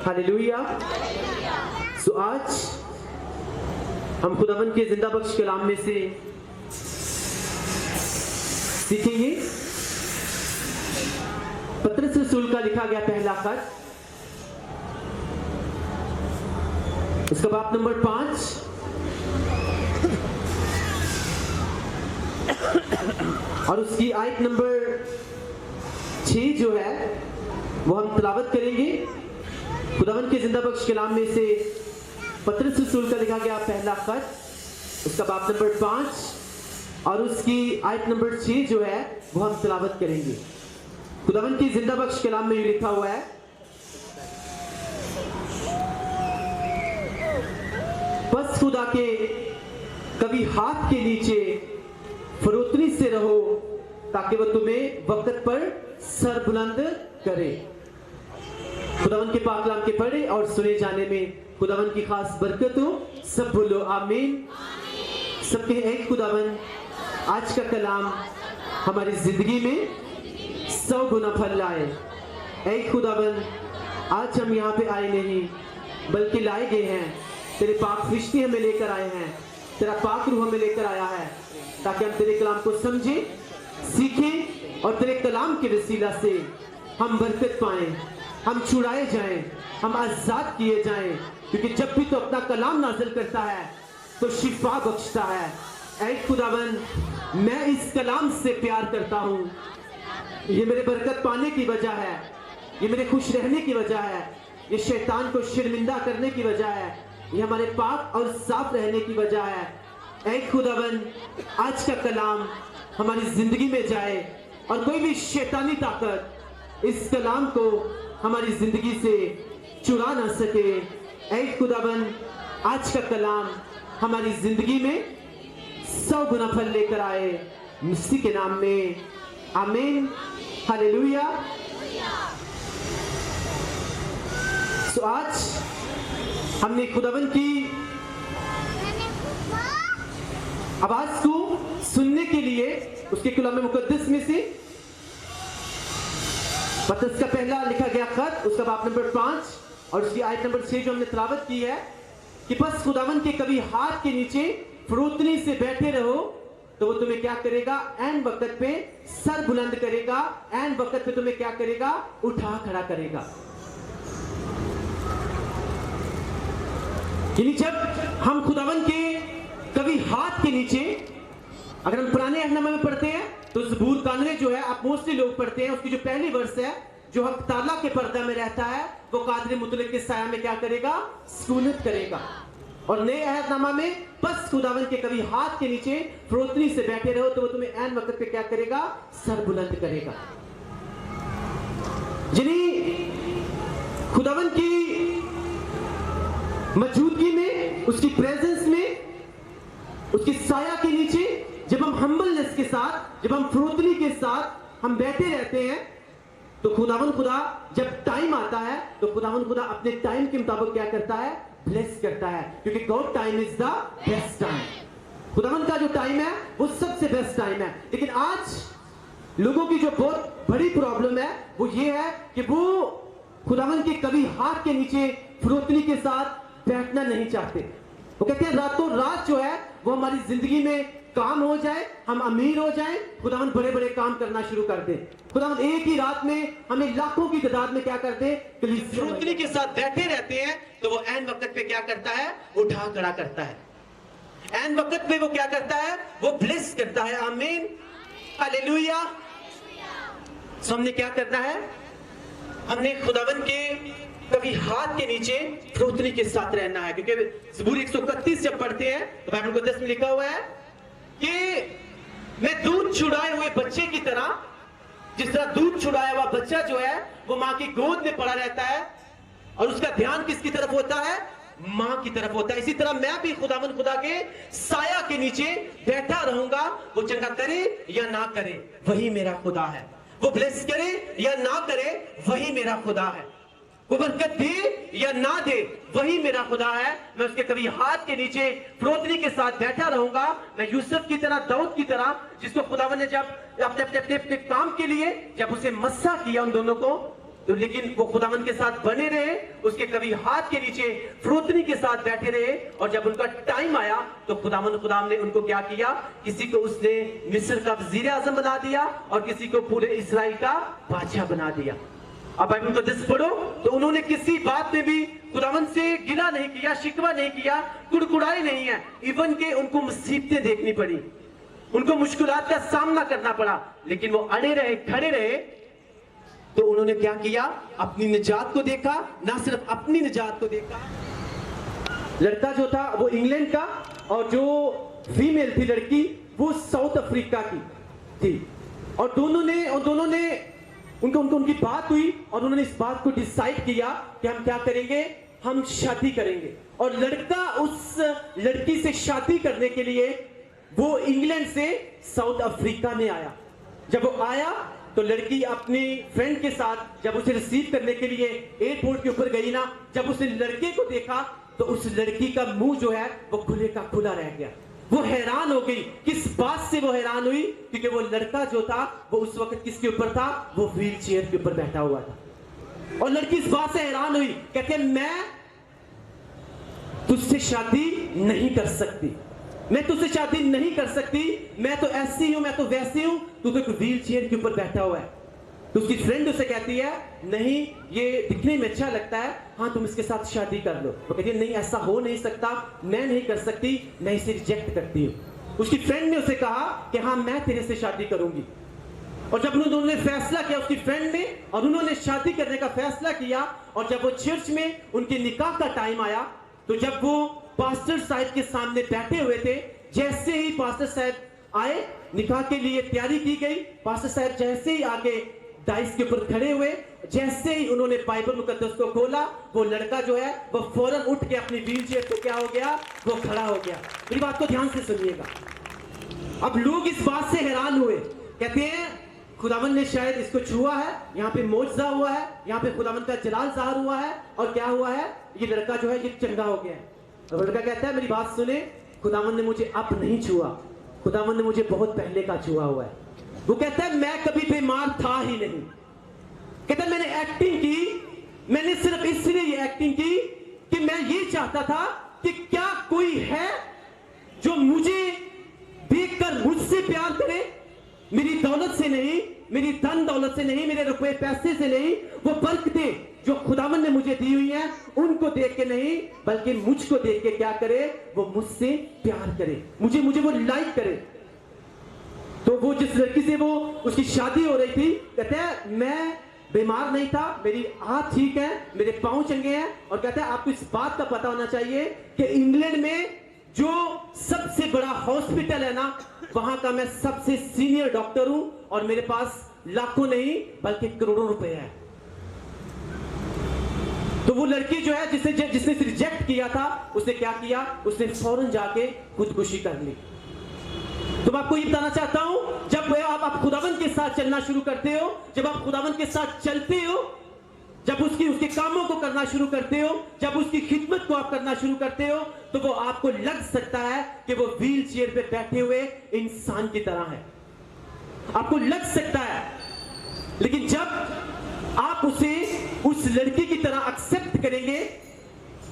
Hallelujah. सो आज हम खुदावन के जिंदा बख्श कलाम में से सीखेंगे पतरस रसूल का लिखा गया पहला खत, उसका बाब नंबर 5 और उसकी आयत नंबर 6 जो है वो हम तिलावत करेंगे। खुदावन के जिंदा बख्श कलाम में से पतरस रसूल का लिखा गया पहला खत, उसका बाब नंबर 5 और उसकी आयत नंबर 6 जो है वो हम तिलावत करेंगे। खुदावन की जिंदा बख्श कलाम में ये लिखा हुआ है, बस खुदा के कभी हाथ के नीचे फरोतनी से रहो ताकि वह तुम्हें वक्त पर सर बुलंद करे। खुदावन के पाक कलाम के पढ़े और सुने जाने में खुदावन की खास बरकत हो। सब बोलो आमीन। सबके एक खुदावन आज का कलाम हमारी जिंदगी में 100 गुना फल लाए। एक खुदावन आज हम यहाँ पे आए नहीं बल्कि लाए गए हैं, तेरे पाक फरिश्ते हमें लेकर आए हैं, तेरा पाक रूह हमें लेकर आया है ताकि हम तेरे कलाम को समझें, सीखें और तेरे कलाम के वसीला से हम बरकत पाएं, हम छुड़ाए जाएं, हम आजाद किए जाएं। क्योंकि जब भी तो अपना कलाम नाजिल करता है तो शिफा बख्शता है। ऐ खुदावन मैं इस कलाम से प्यार करता हूँ, ये मेरे बरकत पाने की वजह है, ये मेरे खुश रहने की वजह है, ये शैतान को शर्मिंदा करने की वजह है, ये हमारे पाक और साफ रहने की वजह है। ऐ खुदावन आज का कलाम हमारी जिंदगी में जाए और कोई भी शैतानी ताकत इस कलाम को हमारी जिंदगी से चुरा ना सके। ऐ खुदावन आज का कलाम हमारी जिंदगी में 100 गुना फल लेकर आए, मसीह के नाम में आमीन। हालेलुया। तो आज हमने खुदावन की आवाज को सुनने के लिए उसके कलाम मुकद्दस में से पतरस का पहला लिखा गया खत, उसका बाब नंबर 5 और उसकी आयत नंबर 6 जो हमने तिलावत की है कि बस खुदावन के कभी हाथ के नीचे फरोतनी से बैठे रहो तो वो तुम्हें क्या करेगा, ऐन वक्त पे सर बुलंद करेगा, ऐन वक्त पे तुम्हें क्या करेगा, उठा खड़ा करेगा। यानी जब हम खुदावन के कभी हाथ के नीचे, अगर हम पुराने अहदनामे में पढ़ते हैं तो ज़बूर कानवे जो है आप मोस्टली लोग पढ़ते हैं, उसकी जो पहली वर्स है जो हक ताला के पर्दा में रहता है वो कादिर मुतलक के साया में क्या करेगा, सुकूनत करेगा। और नए अहदनामा में बस खुदावन के कभी हाथ के नीचे फरोतनी से बैठे रहो तो वो तुम्हें ऐन वक्त पे क्या करेगा, सर बुलंद करेगा। यानी खुदावन की मौजूदगी में, उसकी प्रेजेंस में, उसकी साया के नीचे जब हम हम्बलनेस के साथ, जब हम फरोतनी के साथ हम बैठे रहते हैं तो खुदावन खुदा जब टाइम आता है तो खुदावन खुदा अपने टाइम के मुताबिक क्या करता है, ब्लेस करता है। क्योंकि God time is the best time. खुदावन का जो टाइम है वो सबसे बेस्ट टाइम है। लेकिन आज लोगों की जो बहुत बड़ी प्रॉब्लम है वो ये है कि वो खुदावन के कभी हाथ के नीचे फरोतनी के साथ बैठना नहीं चाहते। वो कहते हैं रातों रात जो है वो हमारी जिंदगी में काम हो जाए, हम अमीर हो जाएं, खुदावन बड़े बड़े काम करना शुरू कर दे। खुदावन एक ही रात में हमें लाखों की तादाद में क्या कर दे, फरोतनी के साथ बैठे रहते हैं तो वो ऐन वक्त पे क्या करता है, उठा खड़ा करता है। ऐन वक्त पे वो क्या करता है, वो ब्लेस करता है। आमीन। हालेलुया। सो हमने क्या करना है, हमने खुदावन के कभी हाथ के नीचे फरोतनी के साथ रहना है। क्योंकि ज़बूर 131 जब पढ़ते हैं तो बाइबल मुकद्दस में लिखा हुआ है कि मैं दूध छुड़ाए हुए बच्चे की तरह, जिस तरह दूध छुड़ाया हुआ बच्चा जो है वो माँ की गोद में पड़ा रहता है और उसका ध्यान किसकी तरफ होता है, माँ की तरफ होता है, इसी तरह मैं भी खुदावन खुदा के साया के नीचे बैठा रहूंगा। वो चंगा करे या ना करे वही मेरा खुदा है, वो ब्लेस करे या ना करे वही मेरा खुदा है, वो बरकत दे या ना दे वही मेरा खुदा है। मैं उसके कभी हाथ के नीचे फरोतनी के साथ बैठा रहूंगा। मैं यूसुफ की तरह, दाऊद की तरह, जिसको खुदावन ने जब अपने अपने अपने अपने काम के लिए जब उसे मस्सा किया उन दोनों को, तो लेकिन वो खुदावन के साथ बने रहे, उसके कभी हाथ के नीचे फरोतनी के साथ बैठे रहे, और जब उनका टाइम आया तो खुदा ने उनको क्या किया, किसी को उसने मिस्र का वजीर आजम बना दिया और किसी को पूरे इस्राइल का बादशाह बना दिया। अब बाइबल को जिस पढ़ो तो उन्होंने किसी बात में भी खुदावन से गिला नहीं किया, शिकवा नहीं किया, कुड़कुड़ाए नहीं है। इवन के उनको मुसीबतें देखनी पड़ी, उनको मुश्किलात का सामना करना पड़ा, लेकिन वो अड़े रहे, खड़े रहे। तो उन्होंने क्या किया, अपनी निजात को देखा, ना सिर्फ अपनी निजात को देखा। लड़का जो था वो इंग्लैंड का, और जो फीमेल थी लड़की वो साउथ अफ्रीका की थी, और दोनों ने उनकी बात हुई, और उन्होंने इस बात को डिसाइड किया कि हम क्या करेंगे, हम शादी करेंगे। और लड़का उस लड़की से शादी करने के लिए वो इंग्लैंड से साउथ अफ्रीका में आया। जब वो आया तो लड़की अपनी फ्रेंड के साथ जब उसे रिसीव करने के लिए एयरपोर्ट के ऊपर गई ना, जब उसने लड़के को देखा तो उस लड़की का मुंह जो है वो खुले का खुला रह गया। वो हैरान हो गई। किस बात से वो हैरान हुई? क्योंकि वो लड़का जो था वो उस वक्त किसके ऊपर था, वो व्हील चेयर के ऊपर बैठा हुआ था। और लड़की इस बात से हैरान हुई, कहते मैं तुझसे शादी नहीं कर सकती, मैं तुझसे शादी नहीं कर सकती, मैं तो ऐसी हूं, मैं तो वैसी हूं, तू तो एक व्हील चेयर के ऊपर बैठा हुआ है। तो उसकी फ्रेंड उसे कहती है, नहीं ये दिखने में अच्छा लगता है, हाँ तुम इसके साथ शादी कर लो। वो कहती है नहीं ऐसा हो नहीं सकता, मैं नहीं कर सकती, मैं इसे रिजेक्ट करती हूँ। उसकी फ्रेंड ने उसे कहा कि हाँ मैं तेरे से शादी करूंगी। और जब उन्होंने फैसला किया उसकी फ्रेंड ने, और उन्होंने शादी करने का फैसला किया, और जब वो चर्च में उनके निकाह का टाइम आया, तो जब वो पास्टर साहब के सामने बैठे हुए थे, जैसे ही पास्टर साहब आए, निकाह के लिए तैयारी की गई, पास्टर साहब जैसे ही आके डाइस के ऊपर खड़े हुए, जैसे ही उन्होंने बाइबल मुकद्दस को खोला, वो लड़का जो है वो फौरन उठ के अपनी व्हील चेयर पे क्या हो गया, वो खड़ा हो गया। मेरी बात को ध्यान से सुनिएगा। अब लोग इस बात से हैरान हुए, कहते हैं खुदावन ने शायद इसको छुआ है, यहाँ पे मौजज़ा हुआ है, यहाँ पे खुदावन का जलाल ज़ाहिर हुआ है, और क्या हुआ है, ये लड़का जो है ये चंगा हो गया है। और लड़का कहता है मेरी बात सुने, खुदावन ने मुझे अब नहीं छुआ, खुदावन ने मुझे बहुत पहले का छुआ हुआ है। वो कहता है मैं कभी बीमार था ही नहीं। कहता है मैंने एक्टिंग की, मैंने सिर्फ इसलिए ये एक्टिंग की कि मैं ये चाहता था कि क्या कोई है जो मुझे देखकर मुझसे प्यार करे, मेरी दौलत से नहीं, मेरी धन दौलत से नहीं, मेरे रुपए पैसे से नहीं, वो बरकतें जो खुदावन ने मुझे दी हुई है उनको देख के नहीं, बल्कि मुझको देख के क्या करे, वो मुझसे प्यार करे, मुझे वो लाइक करे। तो वो जिस लड़की से वो उसकी शादी हो रही थी, कहते हैं मैं बीमार नहीं था, मेरी हाथ ठीक है, मेरे पांव चंगे हैं। और कहते हैं आपको इस बात का पता होना चाहिए कि इंग्लैंड में जो सबसे बड़ा हॉस्पिटल है ना, वहां का मैं सबसे सीनियर डॉक्टर हूं, और मेरे पास लाखों नहीं बल्कि करोड़ों रुपए हैं। तो वो लड़की जो है जिसने रिजेक्ट किया था, उसने क्या किया, उसने फौरन जाके खुदकुशी कर ली। तो मैं आपको ये बताना चाहता हूं, जब आप खुदावन के साथ चलना शुरू करते हो, जब आप खुदावन के साथ चलते हो, जब उसके कामों को करना शुरू करते हो, जब उसकी खिदमत को आप करना शुरू करते हो, तो वो आपको लग सकता है कि वो व्हील चेयर पे बैठे हुए इंसान की तरह है, आपको लग सकता है। लेकिन जब आप उसे उस लड़की की तरह एक्सेप्ट करेंगे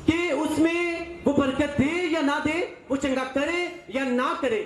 कि उसमें वो बरकत दे या ना दे, वो चंगा करे या ना करे,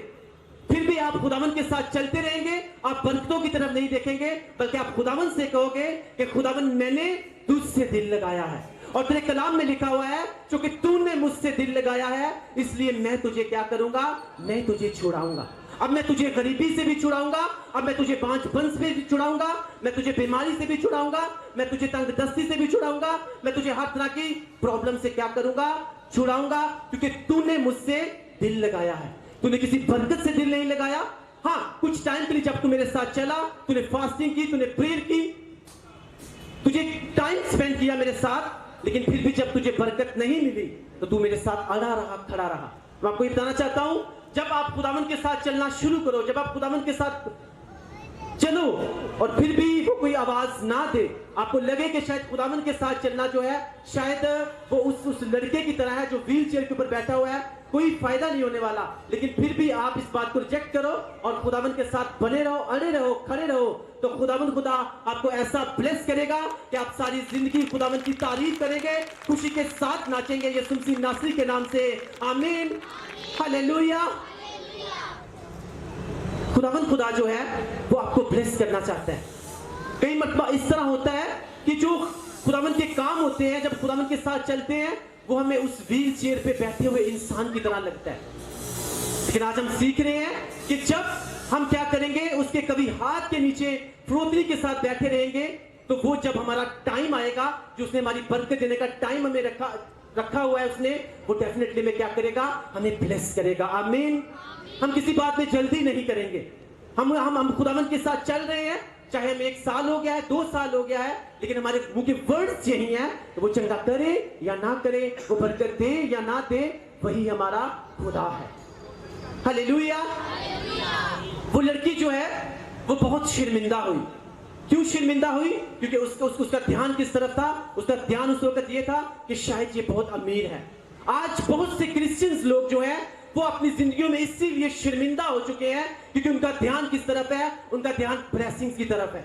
फिर भी आप खुदावन के साथ चलते रहेंगे, आप बरकतों की तरफ नहीं देखेंगे, बल्कि आप खुदावन से कहोगे कि खुदावन मैंने तुझसे दिल लगाया है, और तेरे कलाम में लिखा हुआ है क्योंकि तूने मुझसे दिल लगाया है, इसलिए मैं तुझे क्या करूंगा, मैं तुझे छुड़ाऊंगा। अब मैं तुझे गरीबी से भी छुड़ाऊंगा, अब मैं तुझे बांझपन से भी छुड़ाऊंगा, मैं तुझे बीमारी से भी छुड़ाऊंगा, मैं तुझे तंगदस्ती से भी छुड़ाऊंगा, मैं तुझे हर तरह की प्रॉब्लम से क्या करूंगा, छुड़ाऊंगा, क्योंकि तूने मुझसे दिल लगाया है। तूने किसी बरकत से दिल नहीं लगाया। हाँ, कुछ टाइम के लिए जब तू मेरे साथ चला, तूने फास्टिंग की, तूने प्रेयर की, तुझे टाइम स्पेंड किया मेरे साथ, लेकिन फिर भी जब तुझे बरकत नहीं मिली तो तू मेरे साथ अड़ा रहा, खड़ा रहा। मैं आपको ये बताना चाहता हूं, जब आप खुदावन के साथ चलना शुरू करो, जब आप खुदावन के साथ चलो और फिर भी वो कोई आवाज ना दे, आपको लगे कि शायद खुदावंद के साथ चलना जो है शायद वो उस लड़के की तरह है जो व्हील चेयर के ऊपर बैठा हुआ है, कोई फायदा नहीं होने वाला, लेकिन फिर भी आप इस बात को रिजेक्ट करो और खुदावंद के साथ बने रहो, अड़े रहो, खड़े रहो, तो खुदावंद खुदा आपको ऐसा ब्लेस करेगा कि आप सारी जिंदगी खुदावंद की तारीफ करेंगे, खुशी के साथ नाचेंगे यीशु मसीह नासरी के नाम से। आमीन, हालेलुया। खुदावंद खुदा जो है वो आपको ब्लेस करना चाहता है। कई मरतबा इस तरह होता है कि जो खुदावंद के काम होते हैं, जब खुदावंद के साथ चलते हैं, वो हमें उस व्हील चेयर पे बैठे हुए इंसान की तरह लगता है। लेकिन आज हम सीख रहे हैं कि जब हम क्या करेंगे, उसके कभी हाथ के नीचे फ्रोतनी के साथ बैठे रहेंगे, तो वो जब हमारा टाइम आएगा, जो उसने हमारी बरकत देने का टाइम हमें रखा हुआ है उसने, वो डेफिनेटली में क्या करेगा, हमें ब्लेस करेगा। आमीन। हम किसी बात में जल्दी नहीं करेंगे। हम खुदावंद के साथ चल रहे हैं, चाहे हमें 1 साल हो गया है, 2 साल हो गया है, लेकिन हमारे मुंह के वर्ड्स यही हैं, तो वो चंगा करे या ना करे, वो बरकत दे या ना दे, वही हमारा खुदा है। हालेलुया। वो लड़की जो है वो बहुत शर्मिंदा हुई। क्यों शर्मिंदा हुई? क्योंकि उसका ध्यान किस तरफ था? उसका ध्यान उस वक्त ये था कि शायद ये बहुत अमीर है। आज बहुत से क्रिश्चियंस लोग जो है वो अपनी जिंदगियों में इसीलिए शर्मिंदा हो चुके हैं क्योंकि उनका ध्यान किस तरफ है? उनका ध्यान ब्लेसिंग्स की तरफ है।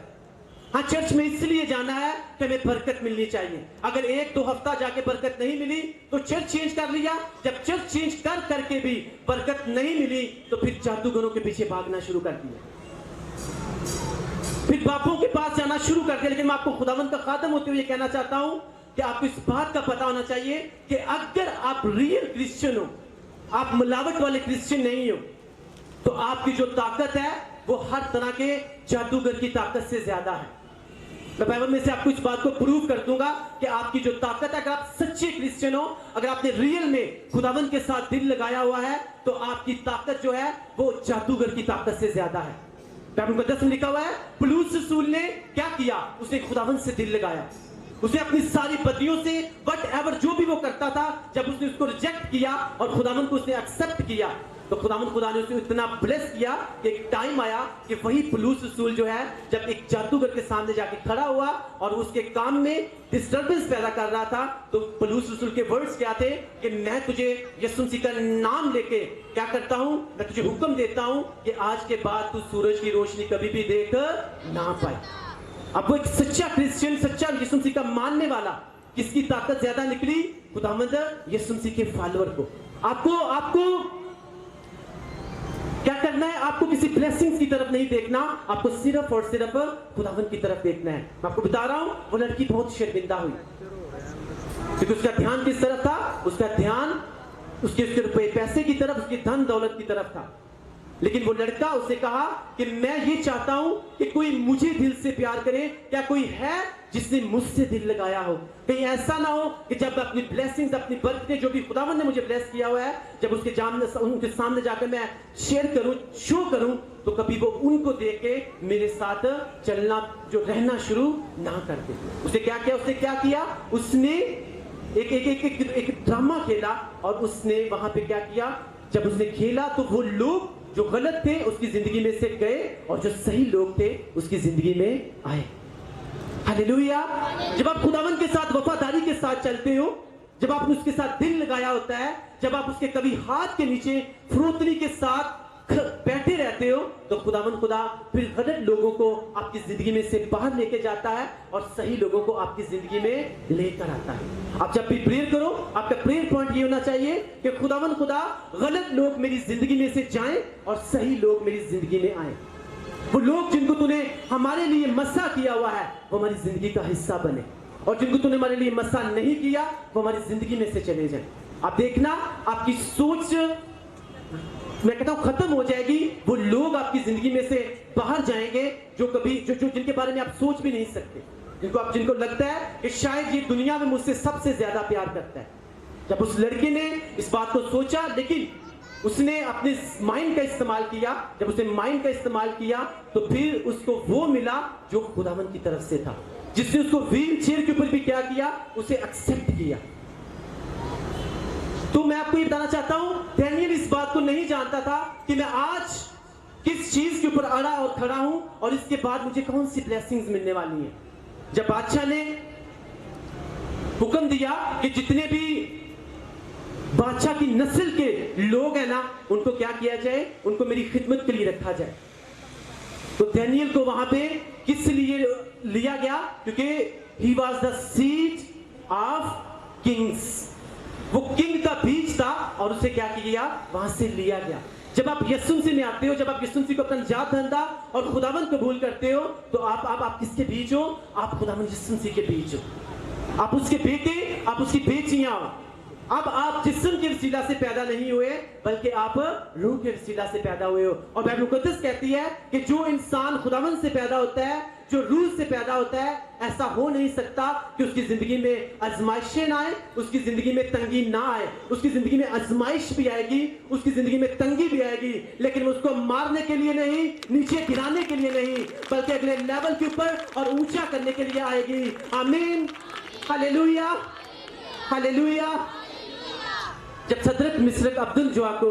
हाँ, चर्च में इसलिए जाना है कि हमें बरकत मिलनी चाहिए। अगर 1-2 हफ्ता जाके बरकत नहीं मिली तो चर्च चेंज कर लिया। जब चर्च चेंज करके भी बरकत नहीं मिली तो फिर जादूगरों के पीछे भागना शुरू कर दिया, फिर बापों के पास जाना शुरू कर दिया। लेकिन मैं आपको खुदावंद का खादम होते हुए कहना चाहता हूं कि आपको इस बात का पता होना चाहिए कि अगर आप रियल क्रिश्चियन हो, आप मिलावट वाले क्रिश्चियन नहीं हो, तो आपकी जो ताकत है वो हर तरह के जादूगर की ताकत से ज्यादा है। मैं बाइबल में से आपको इस बात को प्रूव कर दूंगा कि आपकी जो ताकत है, अगर आप सच्चे क्रिश्चियन हो, अगर आपने रियल में खुदावंद के साथ दिल लगाया हुआ है, तो आपकी ताकत जो है वो जादूगर की ताकत से ज्यादा है। बाइबल में 10 में लिखा हुआ है, पौलुस रसूल ने क्या किया? उसने खुदावंद से दिल लगाया। उसने अपनी सारी बदियों से व्हाटएवर जो भी वो करता था, जब उसने उसको रिजेक्ट किया और खुदावंद को उसने एक्सेप्ट किया, तो खुदावंद खुदा ने उसे इतना ब्लेस किया कि एक टाइम आया कि वही पौलुस रसूल जो है जब एक जादूगर के सामने जाके खड़ा हुआ और उसके काम में डिस्टर्बेंस पैदा कर रहा था, तो पौलुस रसूल के वर्ड्स क्या थे कि मैं तुझे यीशु मसीह का नाम लेके क्या करता हूं, मैं तुझे हुक्म देता हूं कि आज के बाद तू सूरज की रोशनी कभी भी देख ना पाए। अब वो एक सच्चा क्रिश्चियन, सच्चा यीशु मसीह का मानने वाला, किसकी ताकत ज्यादा निकली? खुदावंद यीशु मसीह के फॉलोअर को। आपको क्या करना है? आपको किसी ब्लेसिंग्स की तरफ नहीं देखना, आपको सिर्फ और सिर्फ खुदावंद की तरफ देखना है। मैं आपको बता रहा हूं, वो लड़की बहुत शर्मिंदा हुई क्योंकि उसका ध्यान किस तरफ था? उसका ध्यान उसके पैसे की तरफ, उसकी धन दौलत की तरफ था। लेकिन वो लड़का, उसने कहा कि मैं ये चाहता हूं कि कोई मुझे दिल से प्यार करे। क्या कोई है जिसने मुझसे दिल लगाया हो? कहीं ऐसा ना हो कि जब अपनी ब्लेसिंग्स, अपनी बरकतें जो भी खुदावंद ने मुझे ब्लेस किया हुआ है, जब उनके सामने जाकर मैं शेयर करूं, शो करूं, तो कभी वो उनको देख के मेरे साथ चलना, जो रहना शुरू ना कर दे। उसने क्या किया? उसने एक ड्रामा खेला और उसने वहां पे क्या किया? जब उसने खेला तो वो लोग जो गलत थे उसकी जिंदगी में से गए और जो सही लोग थे उसकी जिंदगी में आए। हालेलुया। जब आप खुदावंद के साथ वफादारी के साथ चलते हो, जब आपने उसके साथ दिल लगाया होता है, जब आप उसके कभी हाथ के नीचे फ्रोतनी के साथ बैठे रहते हो, तो खुदावंद खुदा फिर गलत लोगों को आपकी जिंदगी में से बाहर लेके जाता है और सही लोगों को आपकी जिंदगी में लेकर आता है। आप जब भी प्रेयर करो, आपका प्रेयर पॉइंट ये होना चाहिए कि खुदावंद खुदा गलत लोग मेरी जिंदगी में से जाएं और सही लोग मेरी जिंदगी में आए। वो लोग जिनको तूने हमारे लिए मसा किया हुआ है वो हमारी जिंदगी का हिस्सा बने, और जिनको तूने हमारे लिए मसा नहीं किया वो हमारी जिंदगी में से चले जाए। आप देखना, आपकी सोच, मैं कहता हूं, खत्म हो जाएगी। वो लोग आपकी जिंदगी में से बाहर जाएंगे जो जिनके बारे में आप सोच भी नहीं सकते, जिनको लगता है कि शायद ये दुनिया में मुझसे सबसे ज्यादा प्यार करता है। जब उस लड़के ने इस बात को सोचा, लेकिन उसने अपने माइंड का इस्तेमाल किया। जब उसने माइंड का इस्तेमाल किया तो फिर उसको वो मिला जो खुदावंद की तरफ से था, जिसने उसको व्हील चेयर के ऊपर भी क्या किया? उसे एक्सेप्ट किया। तो मैं आपको ये बताना चाहता हूं, डैनियल इस बात को नहीं जानता था कि मैं आज किस चीज के ऊपर अड़ा और खड़ा हूं और इसके बाद मुझे कौन सी ब्लेसिंग्स मिलने वाली हैं। जब बादशाह ने हुक्म दिया कि जितने भी बादशाह की नस्ल के लोग हैं ना, उनको क्या किया जाए, उनको मेरी खिदमत के लिए रखा जाए। तो दानियेल को वहां पे किस लिए लिया गया? क्योंकि he was the seed of Kings, वो किंग का बीज था और उसे क्या किया, वहां से लिया गया। जब आप यीशु मसीह में आते हो, जब आप यीशु मसीह को अपना जात धंधा और खुदावंद कबूल करते हो, तो आप किसके बीज हो? आप खुदावंद यीशु मसीह के बीज हो, आप उसके बेटे, आप उसकी बेटियां हो। अब आप जिस्म के वसीला से पैदा नहीं हुए, बल्कि आप रूह के वसीला से पैदा हुए हो। और बाइबल मुकद्दस कहती है कि जो इंसान खुदावंद से पैदा होता है, जो रूह से पैदा होता है, ऐसा हो नहीं सकता कि उसकी जिंदगी में आजमाइशें ना आए, उसकी जिंदगी में तंगी ना आए। उसकी जिंदगी में आजमाइश भी आएगी, उसकी जिंदगी में तंगी भी आएगी, लेकिन उसको मारने के लिए नहीं, नीचे गिराने के लिए नहीं, बल्कि अगले लेवल के ऊपर और ऊंचा करने के लिए आएगी। आमीन, हालेलुया, हालेलुया। जब सदरक मिस्रक अब्दुल जोआ को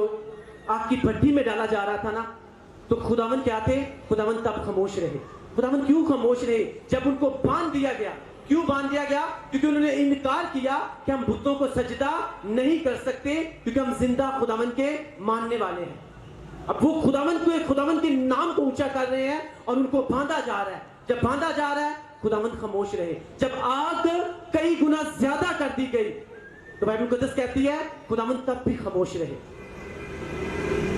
आग की भट्टी में डाला जा रहा था ना, तो खुदावन क्या थे? खुदावन तब खामोश रहे। खुदावन क्यों खामोश रहे? जब उनको बांध दिया गया। क्यों बांध दिया गया? क्योंकि उन्होंने इनकार किया कि हम बुतों को सजदा नहीं कर सकते, क्योंकि हम जिंदा खुदावन के मानने वाले हैं। अब वो खुदावन के नाम को ऊंचा कर रहे हैं और उनको बांधा जा रहा है। जब बांधा जा रहा है, खुदावन खामोश रहे। जब आग कई गुना ज्यादा कर दी गई, तो बाइबल मुकद्दस कहती है खुदावन तब भी खामोश रहे।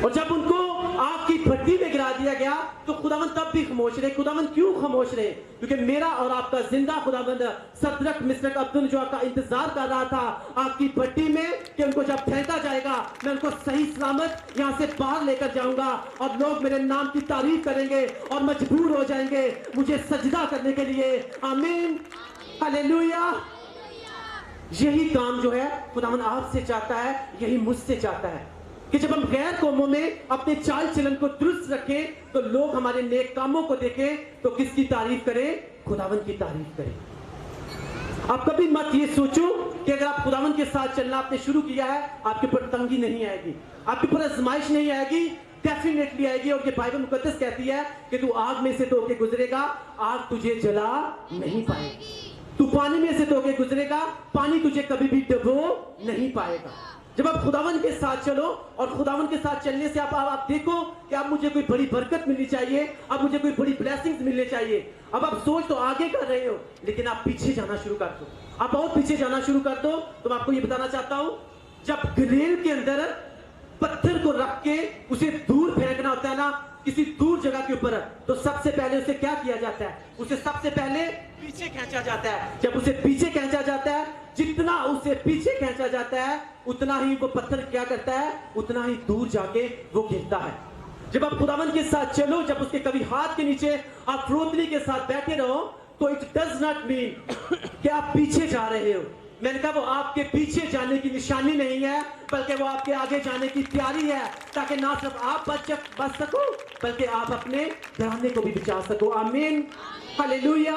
और जब उनको आग की भट्टी में गिरा दिया गया, तो खुदावन तब भी खामोश रहे। खुदावन क्यों खामोश रहे? क्योंकि मेरा और आपका जिंदा खुदावंद सदरक मिस्रक अब्दुल जोआ का इंतजार कर रहा था आग की भट्टी में, कि उनको जब फेंका जाएगा, मैं उनको सही सलामत यहां से बाहर लेकर जाऊंगा और लोग मेरे नाम की तारीफ करेंगे और मजबूर हो जाएंगे मुझे सजदा करने के लिए। आमीन, हालेलुया। यही काम जो है खुदावन आपसे चाहता है, यही मुझसे चाहता है कि जब हम गैर कौमों में अपने चाल चलन को दुरुस्त रखें, तो लोग हमारे नेक कामों को देखें तो किसकी तारीफ करें? खुदावन की तारीफ करें। आप कभी मत ये सोचो कि अगर आप खुदावन के साथ चलना आपने शुरू किया है, आपके ऊपर तंगी नहीं आएगी, आपके ऊपर आजमाइश नहीं आएगी। डेफिनेटली आएगी। और ये बाइबल मुकद्दस कहती है कि तू आग में से तो होके गुजरेगा, आग तुझे जला नहीं पाएगी। तू पानी में से तो होके गुजरेगा, पानी तुझे कभी भी डुबो नहीं पाएगा। जब आप खुदावन के साथ चलो, और खुदावन के साथ चलने से आप देखो कि अब मुझे कोई बड़ी बरकत मिलनी चाहिए, अब मुझे कोई बड़ी ब्लेसिंग्स मिलने चाहिए। अब आप सोच तो आगे कर रहे हो, लेकिन आप पीछे जाना शुरू कर दो, आप बहुत पीछे जाना शुरू कर दो। तो मैं आपको ये बताना चाहता हूं, जब ग्रेल के अंदर पत्थर को रख के उसे दूर फेंकना होता है ना, किसी दूर जगह के ऊपर, तो सबसे पहले उसे क्या किया जाता है? उसे सबसे पहले पीछे खींचा जाता है। जब उसे पीछे खींचा जाता है, जितना उसे पीछे खींचा जाता है, उतना ही वो पत्थर क्या करता है? उतना ही दूर जाके वो गिरता है। जब आप खुदावन के साथ चलो, जब उसके कभी हाथ के नीचे आप फ्रोतनी के साथ बैठे रहो, तो इट डज नॉट मीन कि आप पीछे जा रहे हो। मैंने कहा वो आपके पीछे जाने की निशानी नहीं है, बल्कि वो आपके आगे जाने की तैयारी है, ताकि ना सिर्फ आप बच सको, बल्कि आप अपने घराने को भी बचा सको। आमीन, हालेलुया।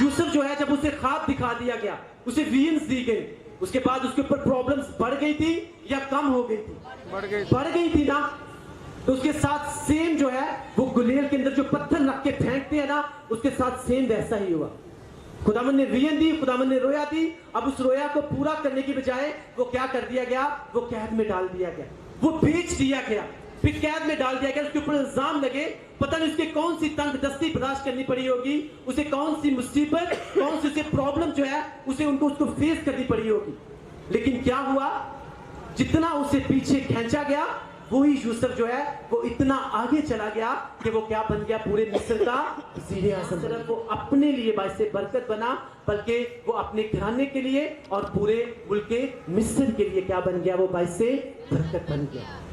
यूसुफ जो है, जब उसे ख्वाब दिखा दिया गया, उसे विजन्स दी गई, उसके बाद उसके ऊपर प्रॉब्लम्स बढ़ गई थी या कम हो गई थी? बढ़ गई थी ना। तो उसके साथ सेम जो है, वो गुलेल के अंदर जो पत्थर रख के फेंकते हैं ना, उसके साथ सेम वैसा ही हुआ। खुदावन ने विजन दी, खुदावन ने रोया दी। अब उस रोया को पूरा करने की बजाय वो क्या कर दिया गया? वो कैद में डाल दिया गया, वो बेच दिया गया, फिर कैद में डाल दिया गया। उसके ऊपर इल्जाम लगे, पता नहीं उसके कौन सी तंग दस्ती बर्दाश्त करनी पड़ी होगी, उसे कौन सी मुसीबत, कौन सी प्रॉब्लम जो है उसे उसको फेस करनी पड़ी होगी। लेकिन क्या हुआ? जितना उसे पीछे खींचा गया, वही यूसुफ जो है वो इतना आगे चला गया कि वो क्या बन गया? पूरे मिस्र का वज़ीर आज़म। सिर्फ वो अपने लिए बाइस बरकत बना, बल्कि वो अपने घराने के लिए और पूरे मुल्क मिस्र के लिए क्या बन गया? वो बाइस बरकत बन गया।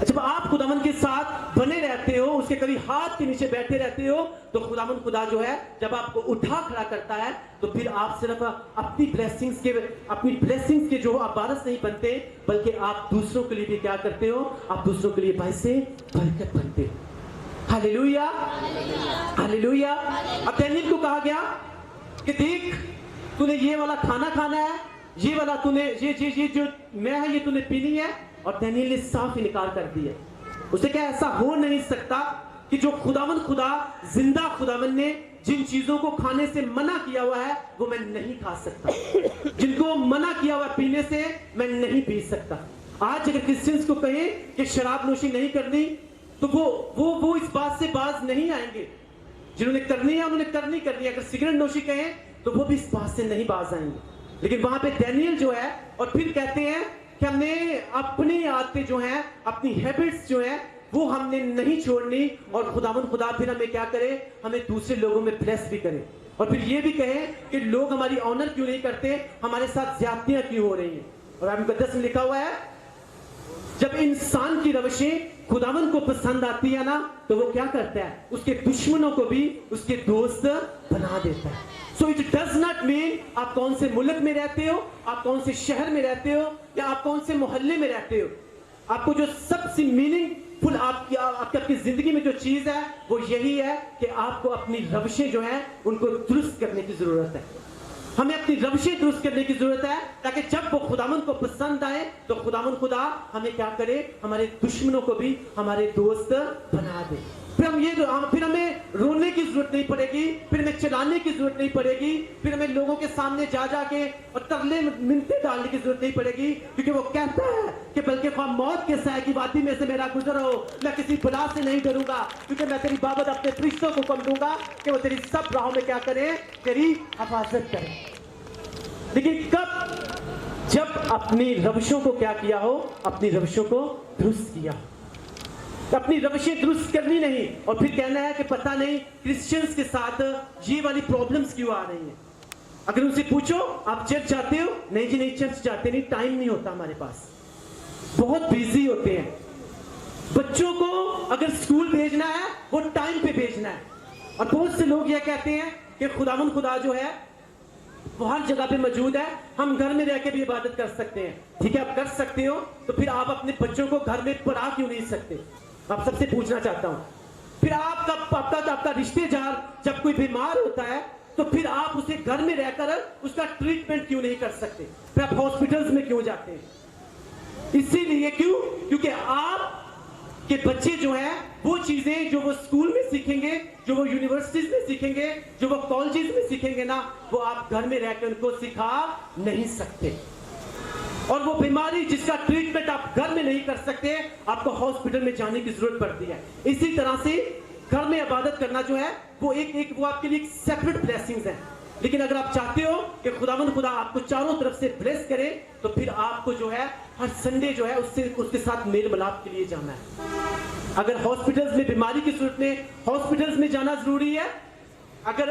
जब आप खुदावन के साथ बने रहते हो, उसके कभी हाथ के नीचे बैठे रहते हो, तो खुदावन खुदा जो है जब आपको उठा खड़ा करता है, तो फिर आप सिर्फ अपनी ब्लेसिंग्स के जो आप वारिस नहीं बनते, बल्कि आप दूसरों के लिए भी क्या करते हो? आप दूसरों के लिए बाइस बरकत बनते हो। Hallelujah, hallelujah. अब दानियेल को कहा गया कि देख, तूने ये वाला खाना खाना है, ये वाला तूने ये जो मैं है ये तूने पीनी है। और दानियेल ने साफ इनकार कर दिया। उसे क्या ऐसा हो नहीं सकता कि जो खुदावन खुदा जिंदा खुदावन ने जिन चीजों को खाने से मना किया हुआ है वो मैं नहीं खा सकता, जिनको मना किया हुआ पीने से मैं नहीं पी सकता। आज अगर क्रिश्चियंस को कहें कि शराब नोशी नहीं करनी तो वो इस बात से बाज नहीं आएंगे। जिन्होंने करनी है उन्होंने करनी है। अगर सिगरेट नोशी कहें तो वो भी इस बात से नहीं बाज आएंगे। लेकिन वहां पे डैनियल जो है और फिर कहते हैं कि हमने अपनी आदतें जो हैं, अपनी हैबिट्स जो हैं वो हमने नहीं छोड़नी, और खुदावन खुदा फिर हमें क्या करे, हमें दूसरे लोगों में ब्लेस भी करे। और फिर ये भी कहे कि लोग हमारी ऑनर क्यों नहीं करते, हमारे साथ ज्यादतियां क्यों हो रही हैं। और बाइबल मुकद्दस में लिखा हुआ है जब इंसान की रविशें खुदावन को पसंद आती है ना तो वो क्या करता है, उसके दुश्मनों को भी उसके दोस्त बना देता है। So it does not mean आप कौन से मुल्क में रहते हो, आप कौन से शहर में रहते हो, या आप कौन से मोहल्ले में रहते हो। आपको जो सबसे मीनिंगफुल आपकी जिंदगी में जो चीज है वो यही है कि आपको अपनी रविशें जो है उनको दुरुस्त करने की जरूरत है। हमें अपनी रविशें दुरुस्त करने की जरूरत है ताकि जब वो खुदावन को पसंद आए तो खुदावन खुदा हमें क्या करे, हमारे दुश्मनों को भी हमारे दोस्त बना दे। फिर हमें रोने की जरूरत नहीं पड़ेगी, फिर हमें चिल्लाने की जरूरत नहीं पड़ेगी, फिर हमें लोगों के सामने जा के और तरले मिन्नतें डालने की जरूरत नहीं पड़ेगी, क्योंकि वो कहता है कि बल्कि ख्वाह मौत के साए की वादी में से मेरा गुजर हो, मैं किसी बला से नहीं डरूंगा, क्योंकि मैं तेरी बाबत अपने फरिश्तों को हुक्म दूंगा कि वो तेरी सब राहों में क्या करें, तेरी हिफाजत करें। लेकिन कब, जब अपनी रविशों को क्या किया हो, अपनी रविशों को दुरुस्त किया। अपनी रविशें दुरुस्त करनी नहीं और फिर कहना है कि पता नहीं क्रिश्चियंस के साथ ये वाली प्रॉब्लम्स क्यों आ रही हैं। अगर उनसे पूछो आप चर्च जाते हो, नहीं जी नहीं चर्च जाते नहीं, टाइम नहीं होता हमारे पास, बहुत बिजी होते हैं। बच्चों को अगर स्कूल भेजना है वो टाइम पे भेजना है। और बहुत से लोग यह कहते हैं कि खुदावन खुदा जो है वो हर जगह पे मौजूद है, हम घर में रह के भी इबादत कर सकते हैं। ठीक है, आप कर सकते हो, तो फिर आप अपने बच्चों को घर में पढ़ा क्यों नहीं सकते? आप सबसे पूछना चाहता हूं। फिर आपका रिश्तेदार जब कोई बीमार होता है तो फिर आप उसे घर में रहकर उसका ट्रीटमेंट क्यों नहीं कर सकते? फिर आप हॉस्पिटल्स में क्यों जाते हैं? इसीलिए क्यों? क्योंकि आप के बच्चे जो है वो चीजें जो वो स्कूल में सीखेंगे, जो वो यूनिवर्सिटीज में सीखेंगे, जो वो कॉलेजेस में सीखेंगे ना, वो आप घर में रहकर उनको सिखा नहीं सकते। और वो बीमारी जिसका ट्रीटमेंट आप घर में नहीं कर सकते, आपको हॉस्पिटल में जाने की जरूरत पड़ती है। इसी तरह से घर में इबादत करना जो है वो वो आपके लिए सेपरेट ब्लेसिंग्स है। लेकिन अगर आप चाहते हो कि खुदावन खुदा आपको चारों तरफ से ब्लेस करे, तो फिर आपको जो है हर संडे जो है उसके साथ मेल मिलाप के लिए जाना है। अगर हॉस्पिटल्स में बीमारी की सूरत में हॉस्पिटल्स में जाना जरूरी है, अगर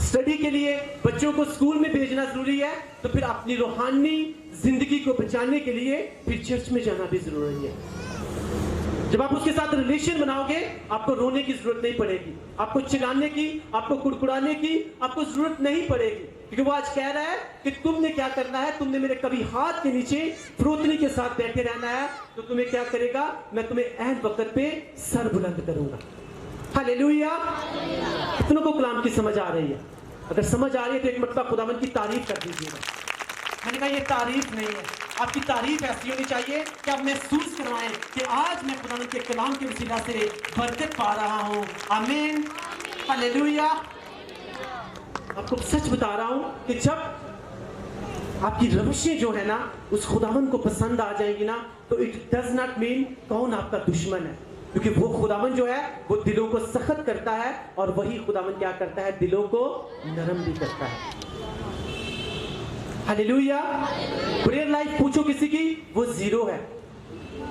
स्टडी के लिए बच्चों को स्कूल में भेजना जरूरी है, तो फिर अपनी रूहानी जिंदगी को बचाने के लिए फिर चर्च में जाना भी जरूरी है। जब आप उसके साथ रिलेशन बनाओगे, आपको रोने की जरूरत नहीं पड़ेगी, आपको चिल्लाने की, आपको कुड़कुड़ाने की आपको जरूरत नहीं पड़ेगी, क्योंकि वो आज कह रहा है कि तुमने क्या करना है, तुमने मेरे कभी हाथ के नीचे फ्रोतनी के साथ बैठे रहना है, तो तुम्हें क्या करेगा, मैं तुम्हें ऐन वक्त पे सर बुलंद करूंगा। हालेलुया। कितनों को कलाम की समझ आ रही है? अगर समझ आ रही है तो एक मरतबा खुदावन की तारीफ कर दीजिएगा। मैंने कहा ये तारीफ नहीं है, आपकी तारीफ ऐसी होनी चाहिए कि आप महसूस करवाएं कि आज मैं खुदावन के कलाम के वसीला से बरकत पा रहा हूं। आमीन, हालेलुया। आपको सच बता रहा हूं कि जब आपकी रविशें जो है ना उस खुदावन को पसंद आ जाएंगी ना, तो इट डज नॉट मीन कौन आपका दुश्मन है, क्योंकि वो खुदावन जो है वो दिलों को सख्त करता है, और वही खुदावन क्या करता है, दिलों को नरम भी करता है। हालेलुया। प्रेयर लाइफ पूछो किसी की, वो जीरो है।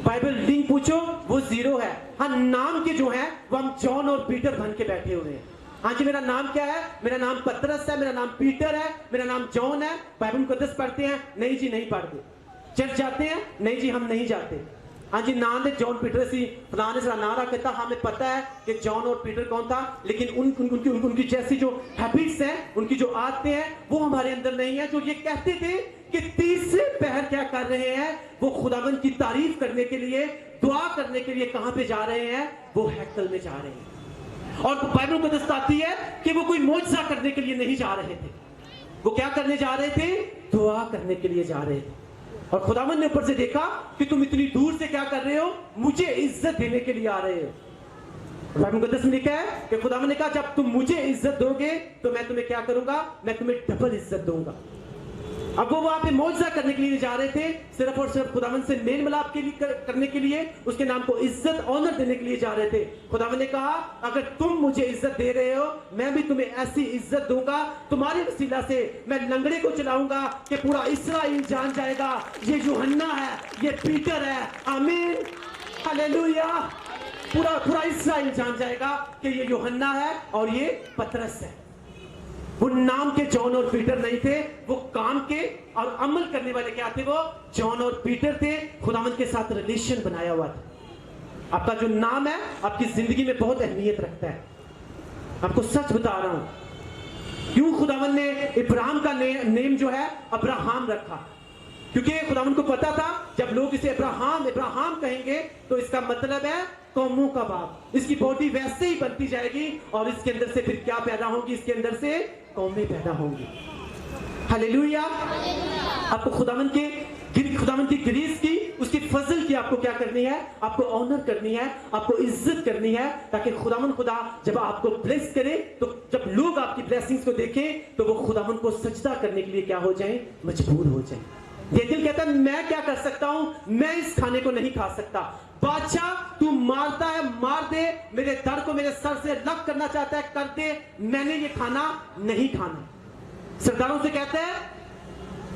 बाइबल रीडिंग पूछो, वो जीरो है। हाँ, नाम के जो है वो हम जॉन और पीटर बन के बैठे हुए हैं। हाँ जी, मेरा नाम क्या है? मेरा नाम पतरस है, मेरा नाम पीटर है, मेरा नाम जॉन है। बाइबल मुकद्दस पढ़ते हैं? नहीं जी नहीं पढ़ते। चर्च जाते हैं? नहीं जी हम नहीं जाते। हाँ जी, नाम है जॉन पीटर सी फलाने से नारा कहता, हमें पता है कि जॉन और पीटर कौन था, लेकिन उनकी जैसी जो हैबिट्स हैं, उनकी जो आदतें हैं, वो हमारे अंदर नहीं है। जो ये कहते थे कि तीसरे पहर क्या कर रहे हैं, वो खुदावन की तारीफ करने के लिए, दुआ करने के लिए कहां पे जा रहे हैं? वो हैकल में जा रहे हैं। और बाइबल को बताती है कि वो कोई मौजज़ा करने के लिए नहीं जा रहे थे। वो क्या करने जा रहे थे? दुआ करने के लिए जा रहे थे। और खुदावन ने ऊपर से देखा कि तुम इतनी दूर से क्या कर रहे हो, मुझे इज्जत देने के लिए आ रहे हो। बाइबल मुकद्दस में लिखा है कि खुदावन ने कहा जब तुम मुझे इज्जत दोगे तो मैं तुम्हें क्या करूंगा, मैं तुम्हें डबल इज्जत दूंगा। अब वो वहां पे मौजज़ा करने के लिए जा रहे थे, सिर्फ और सिर्फ खुदावन से मेल मिलाप के लिए करने के लिए, उसके नाम को इज्जत ऑनर देने के लिए जा रहे थे। खुदावन ने कहा अगर तुम मुझे इज्जत दे रहे हो, मैं भी तुम्हें ऐसी इज्जत दूंगा, तुम्हारे वसीला से मैं लंगड़े को चलाऊंगा कि पूरा इस्राएल जान जाएगा ये यूहन्ना है, ये पीटर है। आमीन, हालेलुया। पूरा इस्राएल जान जाएगा कि ये यूहन्ना है और ये पतरस है। वो नाम के जॉन और पीटर नहीं थे, वो काम के और अमल करने वाले क्या थे, वो जॉन और पीटर थे। खुदावन के साथ रिलेशन बनाया हुआ था। आपका जो नाम है आपकी जिंदगी में बहुत अहमियत रखता है। आपको सच बता रहा हूं क्यों खुदावन ने इब्राहिम का नेम जो है अब्राहम रखा, क्योंकि खुदावन को पता था जब लोग इसे इब्राहिम इब्राहिम कहेंगे तो इसका मतलब है कौमों का बाप। इसकी बॉडी वैसे ही बनती जाएगी और इसके अंदर से फिर क्या पैदा होंगी, इसके अंदर से कौमें पैदा होंगी। हालेलुया। आपको खुदावन की ग्रीस की, उसकी फजल की आपको क्या करनी है, आपको ऑनर करनी है, आपको इज्जत करनी है, ताकि खुदावन खुदा जब आपको ब्लेस करे तो जब लोग आपकी ब्लेसिंग्स को देखें तो वो खुदावन को सजदा करने के लिए क्या हो जाए, मजबूर हो जाए। डेनियल कहता है मैं क्या कर सकता हूं, मैं इस खाने को नहीं खा सकता। बादशाह तू मारता है मार दे, मेरे दर को मेरे सर से अलग करना चाहता है कर दे, मैंने ये खाना नहीं खाना। सरदारों से कहते हैं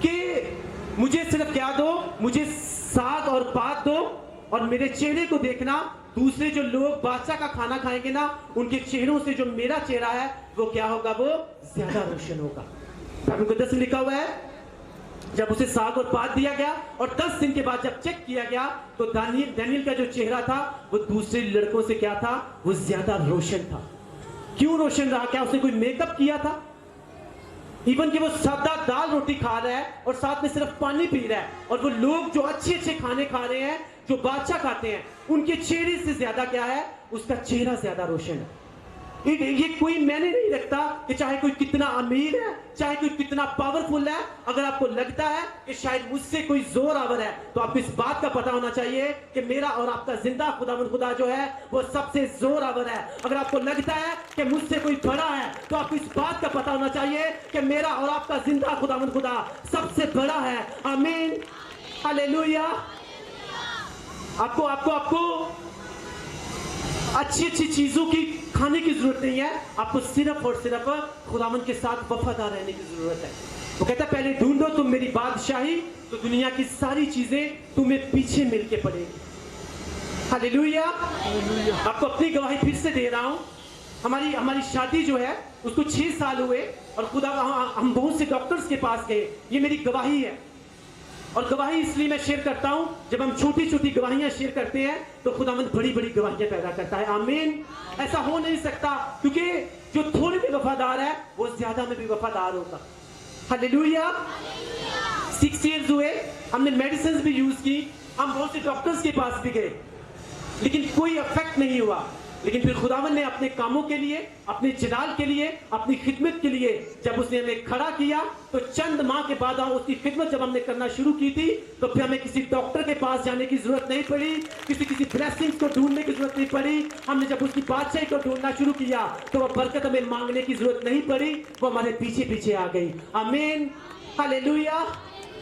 कि मुझे सिर्फ क्या दो, मुझे साग और पात दो और मेरे चेहरे को देखना, दूसरे जो लोग बादशाह का खाना खाएंगे ना उनके चेहरों से जो मेरा चेहरा है वो क्या होगा, वो ज्यादा रोशन होगा। बाइबल मुकद्दस में लिखा हुआ है जब उसे साग और पात दिया गया और 10 दिन के बाद जब चेक किया गया तो दानियल का जो चेहरा था वो दूसरे लड़कों से क्या था, वो ज्यादा रोशन था। क्यों रोशन रहा, क्या उसने कोई मेकअप किया था? इवन कि वो सादा दाल रोटी खा रहा है और साथ में सिर्फ पानी पी रहा है, और वो लोग जो अच्छे अच्छे खाने खा रहे हैं, जो बादशाह खाते हैं, उनके चेहरे से ज्यादा क्या है, उसका चेहरा ज्यादा रोशन है। ये कोई मैंने नहीं रखता कि चाहे कोई कितना अमीर है, चाहे कोई कितना पावरफुल है, अगर आपको लगता है कि शायद मुझसे कोई जोर आवर है तो आपको इस बात का पता होना चाहिए कि मेरा और आपका जिंदा खुदा जो है वो सबसे जोर आवर है। अगर आपको लगता है कि मुझसे कोई बड़ा है तो आपको इस बात का पता होना चाहिए कि मेरा और आपका जिंदा खुदा सबसे बड़ा है। आमीन, हालेलुया। आपको अच्छी अच्छी चीजों की खाने की जरूरत नहीं है, आपको सिर्फ और सिर्फ खुदावन के साथ वफादार रहने की जरूरत है। वो कहता है पहले ढूंढो तुम मेरी बादशाही तो दुनिया की सारी चीजें तुम्हें पीछे मिलके पड़ेगी। हालेलुया। आपको अपनी गवाही फिर से दे रहा हूं। हमारी शादी जो है उसको 6 साल हुए और खुदा हम बहुत से डॉक्टर्स के पास गए, ये मेरी गवाही है। और गवाही इसलिए मैं शेयर करता हूं, जब हम छोटी छोटी गवाहियां शेयर करते हैं तो खुदावंद बड़ी बड़ी गवाहियां पैदा करता है। आमीन। ऐसा हो नहीं सकता, क्योंकि जो थोड़े में वफादार है वो ज्यादा में भी वफादार होगा। हालेलुया। 6 इयर्स हुए, हमने मेडिसिन भी यूज की, हम बहुत से डॉक्टर्स के पास भी गए, लेकिन कोई इफेक्ट नहीं हुआ। लेकिन फिर खुदावन ने अपने कामों के लिए, अपने जलाल के लिए, अपनी खिदमत के लिए जब उसने हमें खड़ा किया तो चंद माह के बाद उसकी खिदमत जब हमने करना शुरू की थी तो फिर हमें किसी डॉक्टर के पास जाने की जरूरत नहीं पड़ी, किसी ब्लेसिंग्स को ढूंढने की जरूरत नहीं पड़ी। हमने जब उसकी बादशाही को ढूंढना शुरू किया तो वह बरकत हमें मांगने की जरूरत नहीं पड़ी, वो हमारे पीछे पीछे आ गई। आमीन, हालेलुया।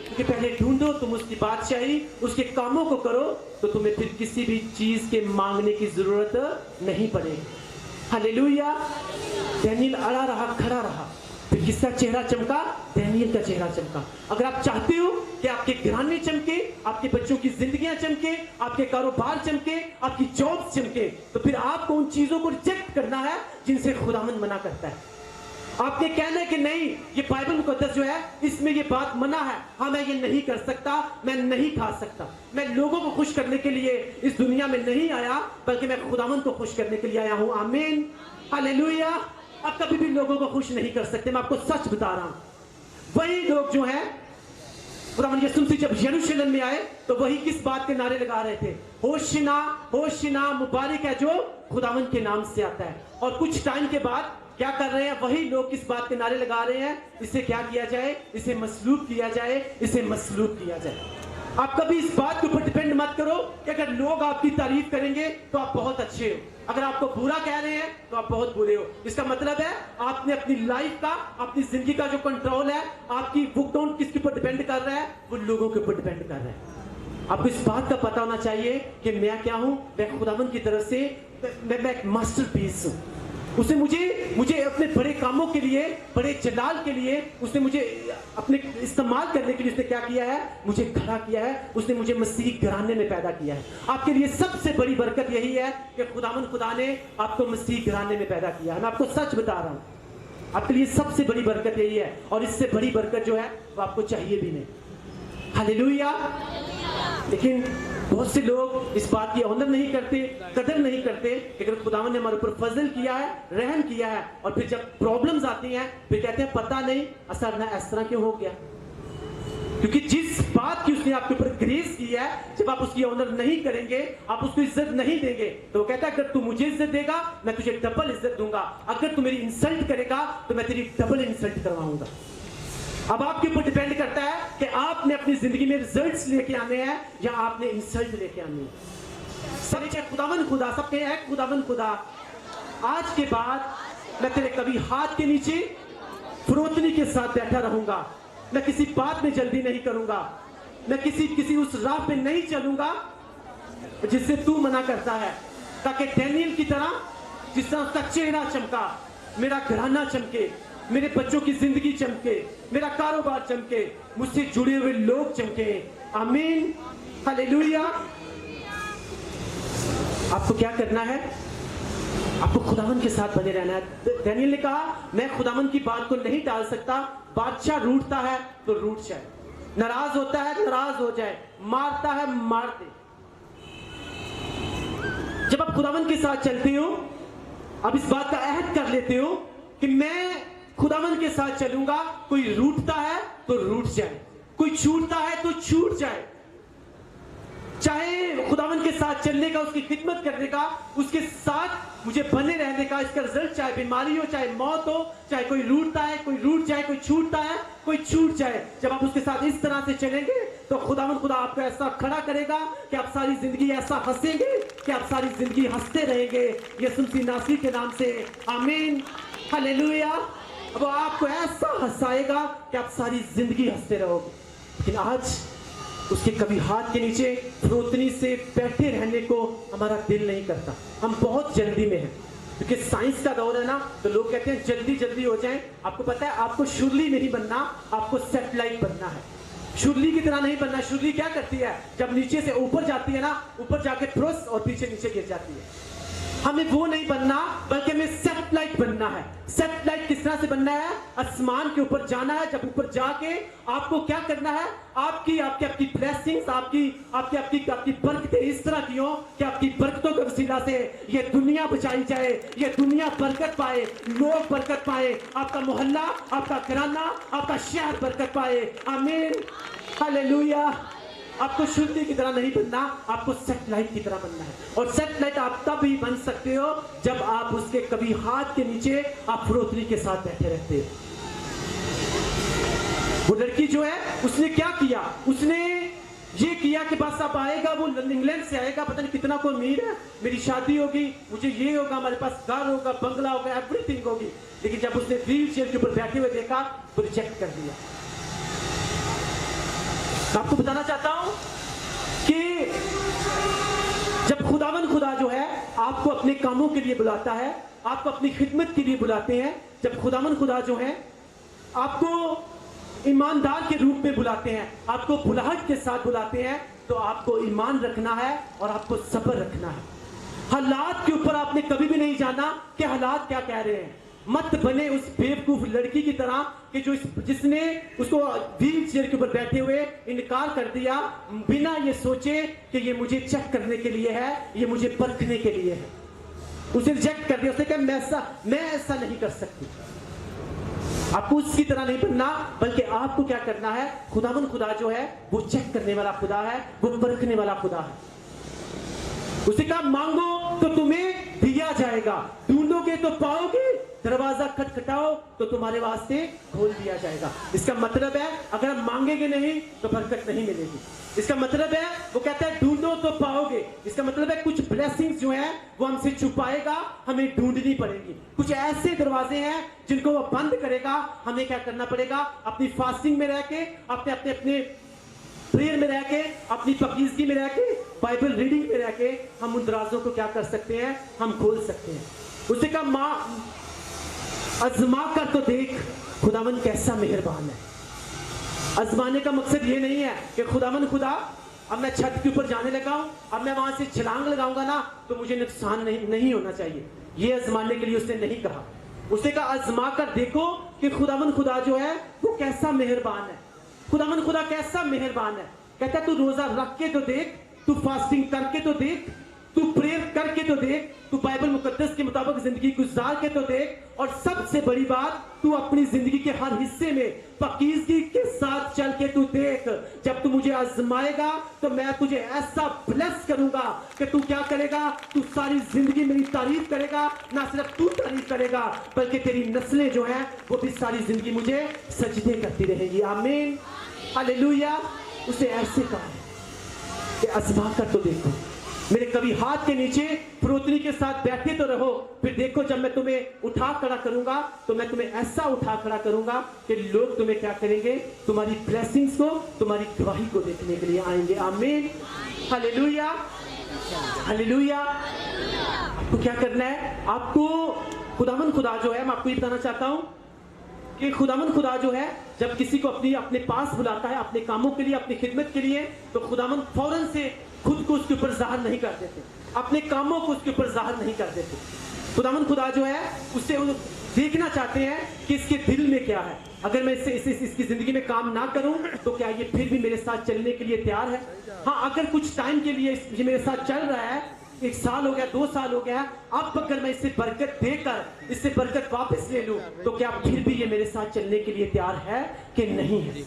क्योंकि पहले ढूंढो तुम उसकी बादशाही, उसके कामों को करो तो तुम्हें फिर किसी भी चीज के मांगने की जरूरत नहीं पड़ेगी। हालेलुया। दानियल अड़ा रहा, खड़ा रहा, फिर किसका चेहरा चमका, दानियल का चेहरा चमका। अगर आप चाहते हो कि आपके घराने चमके, आपके बच्चों की जिंदगियां चमके, आपके कारोबार चमके, आपकी जॉब चमके, तो फिर आपको उन चीजों को रिजेक्ट करना है जिनसे खुदावंद मना करता है। आपने कहना है कि नहीं, ये बाइबल मुकद्दस जो है इसमें ये बात मना है, हाँ मैं ये नहीं कर सकता, मैं नहीं खा सकता। मैं लोगों को खुश करने के लिए इस दुनिया में नहीं आया, बल्कि मैं खुदावंद को खुश करने के लिए आया हूं। आमीन, हालेलुया। आप कभी भी लोगों को खुश नहीं कर सकते, मैं आपको सच बता रहा हूं। वही लोग जो है खुदावंद यीशु मसीह जब यरूशलेम में आए तो वही किस बात के नारे लगा रहे थे, होशिना होशिना, मुबारक है जो खुदावंद के नाम से आता है। और कुछ टाइम के बाद क्या कर रहे हैं, वही लोग किस बात के नारे लगा रहे हैं, इसे क्या किया जाए, इसे मसलूब किया जाए, इसे मसलूब किया जाए। आप कभी इस बात के ऊपर डिपेंड मत करो कि अगर लोग आपकी तारीफ करेंगे तो आप बहुत अच्छे हो, अगर आपको बुरा कह रहे हैं तो आप बहुत बुरे हो। इसका मतलब है आपने अपनी लाइफ का, अपनी जिंदगी का जो कंट्रोल है, आपकी बुक डाउन किसके ऊपर डिपेंड कर रहा है? वो लोगों के ऊपर डिपेंड कर रहा है। आपको इस बात का पता होना चाहिए कि मैं क्या हूं, मैं खुदावंद की तरफ से मैं एक मास्टरपीस हूं। उसने मुझे अपने बड़े कामों के लिए, बड़े जलाल के लिए, उसने मुझे अपने इस्तेमाल करने के लिए उसने क्या किया है? मुझे खड़ा किया है। उसने मुझे मसीह घराने में पैदा किया है। आपके लिए सबसे बड़ी बरकत यही है कि खुदा ने आपको मसीह घराने में पैदा किया है। मैं आपको सच बता रहा हूं, आपके लिए सबसे बड़ी बरकत यही है, और इससे बड़ी बरकत जो है वो आपको चाहिए भी नहीं। हालेलुया। लेकिन बहुत से लोग इस बात की ऑनर नहीं करते, कदर नहीं करते कि अगर खुदावन ने हमारे ऊपर फजल किया है, रहम किया है, और फिर जब प्रॉब्लम्स आती हैं फिर कहते हैं पता नहीं असर ना इस तरह क्यों हो गया। क्योंकि जिस बात की उसने आपके ऊपर ग्रेस की है, जब आप उसकी ऑनर नहीं करेंगे, आप उसको इज्जत नहीं देंगे, तो वो कहता है अगर तू मुझे इज्जत देगा मैं तुझे डबल इज्जत दूंगा, अगर तू मेरी इंसल्ट करेगा तो मैं तेरी डबल इंसल्ट करवाऊंगा। अब आपके ऊपर डिपेंड करता है कि आपने अपनी जिंदगी में रिजल्ट्स लेके आने हैं या आपने इंसल्ट लेके आनी है। सभी खुदावन खुदा, सबके है खुदावन खुदा, आज के बाद मैं तेरे कभी हाथ के नीचे फरोतनी के साथ बैठा रहूंगा, मैं किसी बात में जल्दी नहीं करूंगा, मैं किसी उस राह पे नहीं चलूंगा जिससे तू मना करता है, ताकि डैनियल की तरह जिस तरह उसका चेहरा चमका, मेरा घराना चमके, मेरे बच्चों की जिंदगी चमके, मेरा कारोबार चमके, मुझसे जुड़े हुए लोग चमके। आमीन, हालेलुया। आपको क्या करना है? आपको खुदावन के साथ बने रहना है। डैनियल ने कहा मैं खुदावन की बात को नहीं टाल सकता, बादशाह रूठता है तो रूठ जाए, नाराज होता है नाराज हो जाए, मारता है मार दे। जब आप खुदावन के साथ चलते हो, आप इस बात का अहद कर लेते हो कि मैं खुदावन के साथ चलूंगा, कोई रूठता है तो रूठ जाए, कोई छूटता है तो छूट जाए। चाहे खुदावन के साथ चलने का, उसकी खिदमत करने का, उसके साथ मुझे बने रहने का, इसका रिजल्ट चाहे बीमारी हो, चाहे मौत हो, चाहे कोई रूठता है कोई रूठ जाए, कोई छूटता है कोई छूट जाए, जब आप उसके साथ इस तरह से चलेंगे तो खुदावन खुदा आपको ऐसा खड़ा करेगा कि आप सारी जिंदगी ऐसा हंसेंगे कि आप सारी जिंदगी हंसते रहेंगे यीशु मसीह नासरी के नाम से। आमीन, हालेलुया। अब आपको ऐसा हंसाएगा कि आप सारी जिंदगी हंसते रहोगे। लेकिन आज उसके कभी हाथ के नीचे फरोतनी से बैठे रहने को हमारा दिल नहीं करता। हम बहुत जल्दी में हैं, क्योंकि साइंस का दौर है ना, तो लोग कहते हैं जल्दी जल्दी हो जाए। आपको पता है आपको शुरली नहीं बनना, आपको सैटेलाइट बनना है। शुरली की तरह नहीं बनना। शुरली क्या करती है? जब नीचे से ऊपर जाती है ना, ऊपर जाके फ्रोस और पीछे नीचे गिर जाती है। हमें वो नहीं बनना, बल्कि हमें सैटेलाइट बनना है। सैटेलाइट किस तरह से बनना है? आसमान के ऊपर जाना है। जब ऊपर जाके आपको क्या करना है? आपकी ब्लेसिंग्स, आपकी बरकतें इस तरह की हो कि आपकी बरकतों के वसीला से ये दुनिया बचाई जाए, ये दुनिया बरकत पाए, लोग बरकत पाए, आपका मोहल्ला, आपका घराना, आपका शहर बरकत पाए। आमीन, हालेलुया। आपको शुद्धि की तरह नहीं बनना, आपको सैटेलाइट की तरह बनना है। और सैटेलाइट आप तब ही बन सकते हो जब आप उसके कभी हाथ के नीचे आप फरोतनी के साथ बैठे रहते हो। वो लड़की जो है उसने क्या किया? उसने ये किया कि बस अब आएगा, वो इंग्लैंड से आएगा, पता नहीं कितना कोई अमीर है, मेरी शादी होगी, मुझे ये होगा, हमारे पास कार होगा, बंगला होगा, एवरीथिंग होगी। लेकिन जब उसने व्हील चेयर के ऊपर बैठे हुए देखा तो रिजेक्ट कर दिया। आपको बताना चाहता हूं कि जब खुदावन खुदा जो है आपको अपने कामों के लिए बुलाता है, आपको अपनी खिदमत के लिए बुलाते हैं, जब खुदावन खुदा जो है आपको ईमानदार के रूप में बुलाते हैं, आपको बुलाहट के साथ बुलाते हैं, तो आपको ईमान रखना है और आपको सब्र रखना है। हालात के ऊपर आपने कभी भी नहीं जाना कि हालात क्या कह रहे हैं। मत बने उस बेवकूफ लड़की की तरह कि जिसने उसको व्हील चेयर के ऊपर बैठे हुए इनकार कर दिया, बिना ये सोचे कि ये मुझे चेक करने के लिए है, ये मुझे परखने के लिए है। उसे रिजेक्ट कर दिया। उसने कहा मैं ऐसा नहीं कर सकती। आपको उसकी तरह नहीं बनना, बल्कि आपको क्या करना है? खुदावन खुदा जो है वो चेक करने वाला खुदा है, वो परखने वाला खुदा है। उसे कहा मांगो तो तुम्हें दिया जाएगा, ढूंढोगे तो पाओगे, दरवाजा खटखटाओ तो तुम्हारे वास्ते खोल दिया जाएगा। इसका मतलब है अगर हम मांगेंगे नहीं तो बरकत नहीं मिलेगी। इसका मतलब है वो कहता है ढूंढो तो पाओगे। इसका मतलब है कुछ ब्लेसिंग्स जो है वो हमसे छुपाएगा, हमें ढूंढनी पड़ेगी। कुछ ऐसे दरवाजे हैं जिनको वो बंद करेगा, हमें क्या करना पड़ेगा, अपनी फास्टिंग में रह के, अपने अपने अपने प्रेयर में रह के, अपनी पकीज़गी में रह के, बाइबल रीडिंग में रह के हम उन दरवाजों को क्या कर सकते हैं, हम खोल सकते हैं। उसने कहा माँ आजमा कर तो देख खुदावन कैसा मेहरबान है। आजमाने का मकसद ये नहीं है कि खुदावन खुदा अब मैं छत के ऊपर जाने लगा हूं, अब मैं वहां से छलांग लगाऊंगा ना तो मुझे नुकसान नहीं होना चाहिए। ये आजमाने के लिए उसने नहीं कहा। उसने कहा आजमा कर देखो कि खुदावन खुदा जो है वो कैसा मेहरबान है। खुदावन खुदा कैसा मेहरबान है। कहता है तू रोजा रख के तो देख, तू फास्टिंग करके तो देख, तू प्रेयर करके तो देख, तू बाइबल मुकद्दस के मुताबिक जिंदगी गुजार के तो देख, और सबसे बड़ी बात तू अपनी जिंदगी के हर हिस्से में पकीज़गी के साथ चल के तू देख। जब तू मुझे आजमाएगा तो मैं तुझे ऐसा ब्लेस करूंगा कि तू क्या करेगा, तू सारी जिंदगी मेरी तारीफ करेगा। ना सिर्फ तू तारीफ करेगा बल्कि तेरी नस्लें जो हैं वो भी सारी जिंदगी मुझे सजदे करती रहेगी। आमीन, हालेलुया। उसे ऐसे कहा है कि आजमा कर तो देखो, मेरे कभी हाथ के नीचे फरोतनी के साथ बैठे तो रहो, फिर देखो जब मैं तुम्हें उठा खड़ा करूंगा तो मैं तुम्हें ऐसा उठा खड़ा करूंगा कि लोग तुम्हें क्या करेंगे, तुम्हारी ब्लेसिंग्स को, तुम्हारी गवाही को देखने के लिए आएंगे। आमीन, हालेलुया, हालेलुया। आपको क्या करना है, आपको खुदावन खुदा जो है, मैं आपको ये बताना चाहता हूं कि खुदावन खुदा जो है जब किसी को अपने पास बुलाता है अपने कामों के लिए, अपनी खिदमत के लिए, तो खुदावन फौरन से खुद को उसके ऊपर जाहिर नहीं कर देते, अपने कामों को उसके ऊपर जाहिर नहीं कर देते। खुदावन खुदा जो है उससे देखना चाहते हैं कि इसके दिल में क्या है। अगर मैं इसकी जिंदगी में काम ना करूं तो क्या ये फिर भी मेरे साथ चलने के लिए तैयार है। हाँ, अगर कुछ टाइम के लिए ये मेरे साथ चल रहा है, 1 साल हो गया, 2 साल हो गया, अब अगर मैं इससे बरकत देकर इससे बरकत वापस ले लूं तो क्या फिर भी ये मेरे साथ चलने के लिए तैयार है कि नहीं है।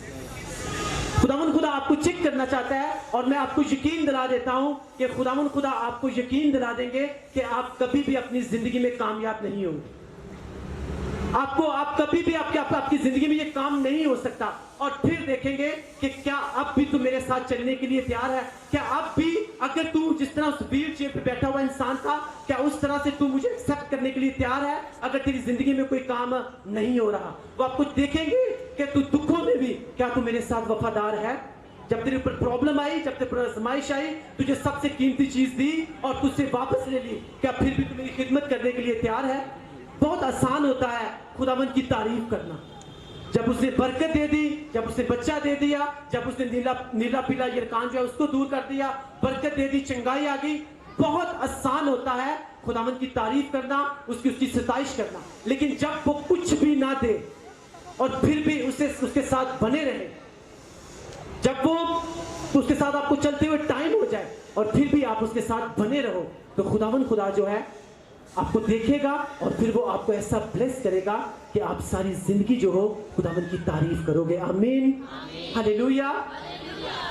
खुदावन खुदा आपको चेक करना चाहता है, और मैं आपको यकीन दिला देता हूं कि खुदावन खुदा आपको यकीन दिला देंगे कि आप कभी भी अपनी जिंदगी में कामयाब नहीं होंगे। आप कभी भी आपकी जिंदगी में ये काम नहीं हो सकता। और फिर देखेंगे कि क्या अब भी तू मेरे साथ चलने के लिए तैयार है, क्या अब भी अगर तू जिस तरह उस व्हील चेयर पे बैठा हुआ इंसान था, क्या उस तरह से तू मुझे एक्सेप्ट करने के लिए तैयार है। अगर तेरी जिंदगी में कोई काम नहीं हो रहा, वो आपको देखेंगे कि तू दुखों में भी क्या तू मेरे साथ वफादार है। जब तेरे ऊपर प्रॉब्लम आई, जब तेरे ऊपर आजमाइश आई, तुझे सबसे कीमती चीज दी और तुझसे वापस ले ली, क्या फिर भी तू मेरी खिदमत करने के लिए तैयार है। बहुत आसान होता है खुदावन की तारीफ करना। जब उसने बरकत दे दी, जब उसने बच्चा दे दिया, जब उसने नीला पीला यरकान जो है उसको दूर कर दिया, बरकत दे दी, चंगाई आ गई, बहुत आसान होता है खुदावन की तारीफ करना, उसकी सताइश करना। लेकिन जब वो कुछ भी ना दे और फिर भी उसके साथ बने रहे, जब वो उसके साथ आपको चलते हुए टाइम हो जाए और फिर भी आप उसके साथ बने रहो, तो खुदावन खुदा जो है आपको देखेगा और फिर वो आपको ऐसा ब्लेस करेगा कि आप सारी जिंदगी जो हो खुदावन की तारीफ करोगे। आमीन, हालेलुया।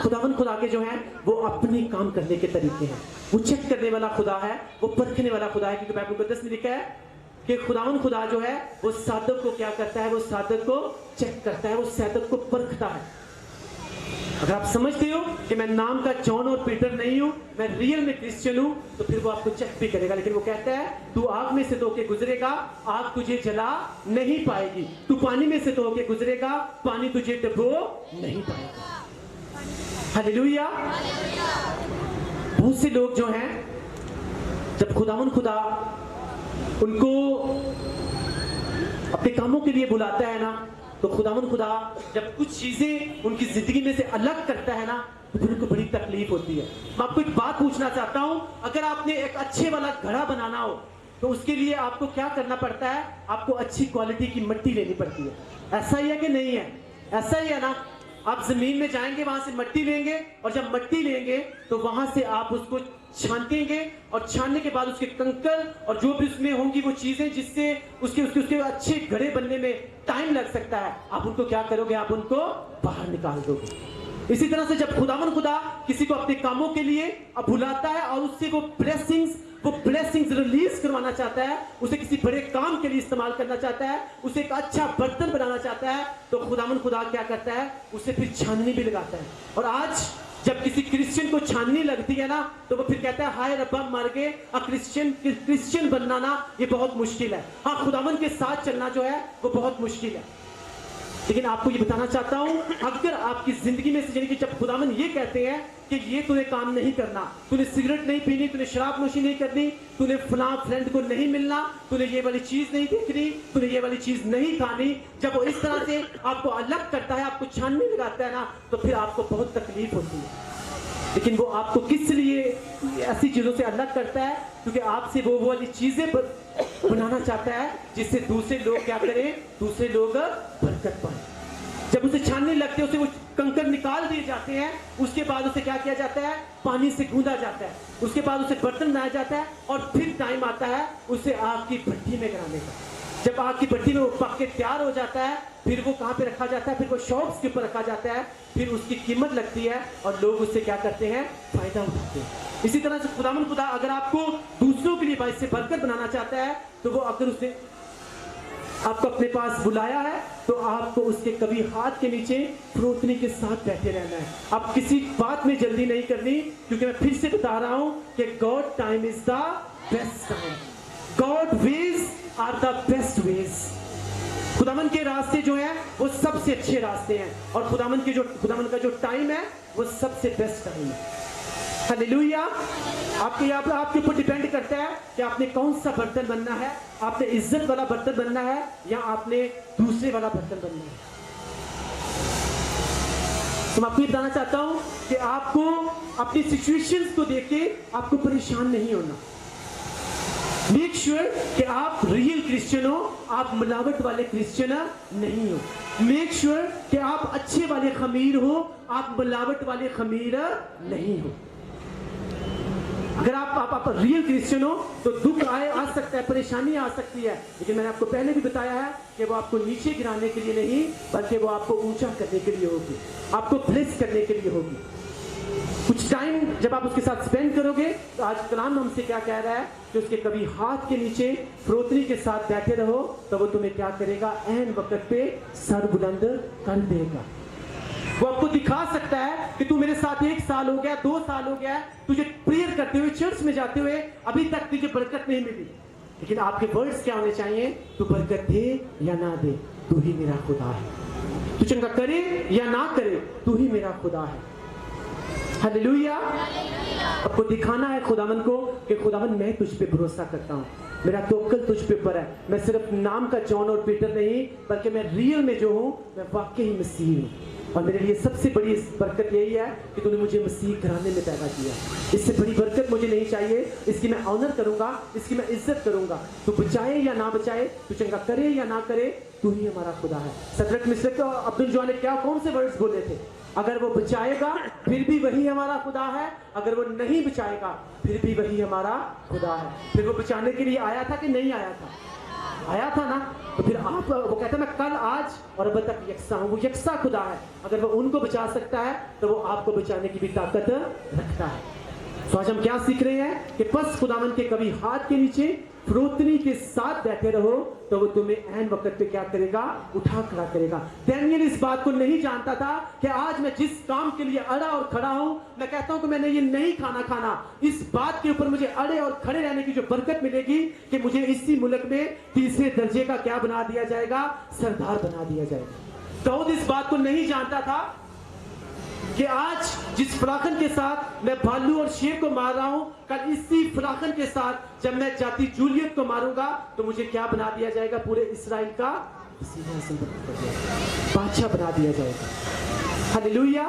खुदावन खुदा के जो है वो अपने काम करने के तरीके हैं, वो चेक करने वाला खुदा है, वो परखने वाला खुदा है। क्योंकि बाइबल मुकद्दस में लिखा है कि खुदावन खुदा जो है वो सादक को क्या करता है, वो सादक को चेक करता है, वो सादक को परखता है। अगर आप समझते हो कि मैं नाम का जॉन और पीटर नहीं हूं, मैं रियल में क्रिश्चियन हूं, तो फिर वो आपको चेक भी करेगा। लेकिन वो कहता है तू आग में से तो होके गुजरेगा, आग तुझे जला नहीं पाएगी। तू पानी में से तो होके गुजरेगा, पानी तुझे डुबो नहीं पाएगा। हालेलुया। बहुत से लोग जो हैं जब खुदावन खुदा उनको अपने कामों के लिए बुलाता है ना, तो खुदावन खुदा जब कुछ चीजें उनकी जिंदगी में से अलग करता है ना, तो फिर उनको बड़ी तकलीफ होती है। मैं आपको एक बात पूछना चाहता हूं, अगर आपने एक अच्छे वाला घड़ा बनाना हो तो उसके लिए आपको क्या करना पड़ता है, आपको अच्छी क्वालिटी की मिट्टी लेनी पड़ती है। ऐसा ही है कि नहीं है? ऐसा ही है ना। आप जमीन में जाएंगे, वहां से मिट्टी लेंगे, और जब मिट्टी लेंगे तो वहां से आप उसको छानेंगे, और छानने के बाद उसके कंकर और जो भी उसमें होंगी वो चीजें जिससे उसके अच्छे घड़े बनने में टाइम लग सकता है, आप उनको क्या करोगे, आप उनको बाहर निकाल दोगे। इसी तरह से जब खुदावन खुदा किसी को अपने कामों के लिए बुलाता है और उससे वो ब्लेसिंग्स वो ब्लेसिंग्स रिलीज करवाना चाहता है, उसे किसी बड़े काम के लिए इस्तेमाल करना चाहता है, उसे एक अच्छा बर्तन बनाना चाहता है, तो खुदा क्या करता है, उसे फिर छाननी भी लगाता है। और आज जब किसी क्रिश्चियन को छाननी लगती है ना, तो वो फिर कहता है हाय रब्बा मर गए, क्रिश्चियन बनना ना ये बहुत मुश्किल है। हाँ, खुदावन के साथ चलना जो है वो बहुत मुश्किल है। लेकिन आपको ये बताना चाहता हूं, अगर आपकी जिंदगी में से यानी कि जब खुदावन ये कहते हैं कि ये तूने काम नहीं करना, तूने सिगरेट नहीं पीनी, तूने शराब नोशी नहीं करनी, तूने फला फ्रेंड को नहीं मिलना, तूने ये वाली चीज नहीं देखनी, तूने ये वाली चीज नहीं खानी, जब वो इस तरह से आपको अलग करता है, आपको छाननी लगाता है ना, तो फिर आपको बहुत तकलीफ होती है। लेकिन वो आपको किस लिए ऐसी चीजों से अलग करता है? क्योंकि आपसे वो वाली चीजें बनाना चाहता है जिससे दूसरे लोग क्या करें, दूसरे लोग बरकत पाए। जब उसे छानने लगते हैं, उसे वो कंकड़ निकाल दिए जाते हैं, उसके बाद उसे क्या किया जाता है, पानी से गूंदा जाता है, उसके बाद उसे बर्तन बनाया जाता है, और फिर टाइम आता है उसे आग की भट्टी में गिराने का। जब आग की भट्टी में वो पक के तैयार हो जाता है, फिर वो कहाँ पे रखा जाता है, फिर वो शॉप्स के ऊपर रखा जाता है, फिर उसकी कीमत लगती है और लोग उससे क्या करते हैं, फायदा उठाते हैं। इसी तरह से खुदा अगर आपको दूसरों के लिए बाइस से बरकत बनाना चाहता है, तो वो अगर उसने आपको अपने पास बुलाया है, तो आपको उसके कभी हाथ के नीचे फ्रोतनी के साथ बैठे रहना है। आप किसी बात में जल्दी नहीं करनी, क्योंकि मैं फिर से बता रहा हूं कि God time is the best time, God ways are the best ways. खुदावन के रास्ते जो हैं वो सबसे अच्छे रास्ते हैं, और खुदावन का जो टाइम है वो सबसे बेस्ट टाइम है। हालेलुया। आपके ऊपर डिपेंड करता है कि आपने कौन सा बर्तन बनना है, आपने इज्जत वाला बर्तन बनना है या आपने दूसरे वाला बर्तन बनना है। तो मैं आपको ये बताना चाहता हूं कि आपको अपनी सिचुएशंस को देख के आपको परेशान नहीं होना। मेक श्योर कि आप रियल क्रिश्चियन हो, आप मिलावट वाले क्रिश्चियन नहीं हो। मेक श्योर कि आप अच्छे वाले खमीर हो, आप मिलावट वाले खमीर नहीं हो। अगर आप रियल क्रिश्चियन हो तो दुख आ सकता है, परेशानी आ सकती है, लेकिन मैंने आपको पहले भी बताया है कि वो आपको नीचे गिराने के लिए नहीं, बल्कि वो आपको ऊंचा करने के लिए होगी, आपको ब्लेस करने के लिए होगी। कुछ टाइम जब आप उसके साथ स्पेंड करोगे, तो आज कलाम हमसे क्या कह रहा है कि उसके कभी हाथ के नीचे फ्रोतनी के साथ बैठे रहो, तो वो तुम्हें क्या करेगा, ऐन वक्त पे सर बुलंद कर देगा। वो आपको दिखा सकता है कि तू मेरे साथ 1 साल हो गया, 2 साल हो गया, तुझे प्रेयर करते हुए, चर्च में जाते हुए अभी तक तुझे बरकत नहीं मिली, लेकिन आपके वर्ड्स क्या होने चाहिए, तू बरकत दे या ना दे, तू ही मेरा खुदा है। तू चंगा करे या ना करे, तू ही मेरा खुदा है। हालेलुया। आपको दिखाना है खुदावन को कि खुदावन मैं तुझ पे भरोसा करता हूँ, मेरा तवक्कुल तुझ पे पर है। मैं सिर्फ नाम का जॉन और पीटर नहीं, बल्कि मैं रियल में जो हूँ मैं वाकई ही मसीह हूँ, और मेरे लिए सबसे बड़ी बरकत यही है कि तूने मुझे मसीह घराने में पैदा किया। इससे बड़ी बरकत मुझे नहीं चाहिए, इसकी मैं ऑनर करूंगा, इसकी मैं इज्जत करूंगा। तू बचाए या ना बचाए, तू चंगा करे या ना करे, तू ही हमारा खुदा है। सदरक मिस्रक और अब्दुल जवान ने क्या कौन से वर्ड्स बोले थे, अगर वो बचाएगा फिर भी वही हमारा खुदा है, अगर वो नहीं बचाएगा फिर भी वही हमारा खुदा है। फिर वो बचाने के लिए आया था कि नहीं आया था, आया था ना, तो फिर आप वो कहता है मैं कल आज और अब तक यकसा हूं। वो यकसा खुदा है, अगर वो उनको बचा सकता है तो वो आपको बचाने की भी ताकत रखता है। तो आज हम क्या सीख रहे हैं कि बस खुदावन के कभी हाथ के नीचे फ्रोतनी के साथ बैठे रहो, तो वो तुम्हें ऐन वक्त पे क्या करेगा, उठा खड़ा करेगा। दानियेल इस बात को नहीं जानता था कि आज मैं जिस काम के लिए अड़ा और खड़ा हूं, मैं कहता हूं कि मैंने ये नहीं खाना, इस बात के ऊपर मुझे अड़े और खड़े रहने की जो बरकत मिलेगी कि मुझे इसी मुल्क में 3रे दर्जे का क्या बना दिया जाएगा, सरदार बना दिया जाएगा। दाऊद इस बात को नहीं जानता था कि आज जिस फलाखन के साथ मैं भालू और शेर को मार रहा हूं, कल इसी फलाखन के साथ जब मैं जाति जूलियत को मारूंगा तो मुझे क्या बना दिया जाएगा, पूरे इस्राएल का बादशाह बना दिया जाएगा। हालेलुया।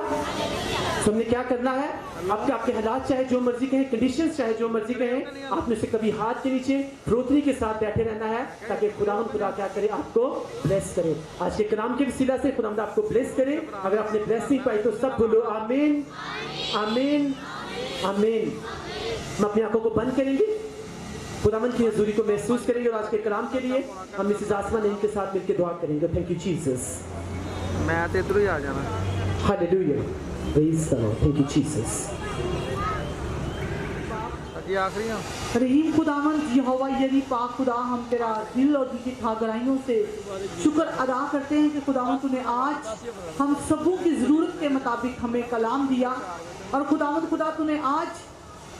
तो हमने क्या करना है, आपके हालात चाहे जो मर्जी कहें, कंडीशंस चाहे जो मर्जी कहें, आपने से कभी हाथ के नीचे फ्रोतनी के साथ बैठे रहना है, ताकि खुदा क्या करे, आपको ब्लेस करे। आज के कलाम के वसीला से खुदा आपको ब्लेस करे। अगर आपने ब्लेसिंग पाई तो सब बोलो आमीन, आमीन, आमीन। हम अपनी आंखों को बंद करेंगे, खुदावन की हजूरी को महसूस करेंगे, और आज के कलाम के लिए हम मिसेस आसमान इनके साथ मिलकर दुआ करेंगे। Thank you Jesus. मैं तो इधर ही आ जाना। Hallelujah. Praise the Lord. Thank you Jesus. ये आखिरी हैं। रहीम खुदावंद यहोवा यानी पाक खुदा, हम तेरा दिल और दिल की ठागराइयों से शुक्र अदा करते हैं कि खुदावंद तूने आज हम सबों की ज़रूरत के मुताबिक हमें कलाम दिया। और खुदावंद खुदा तूने आज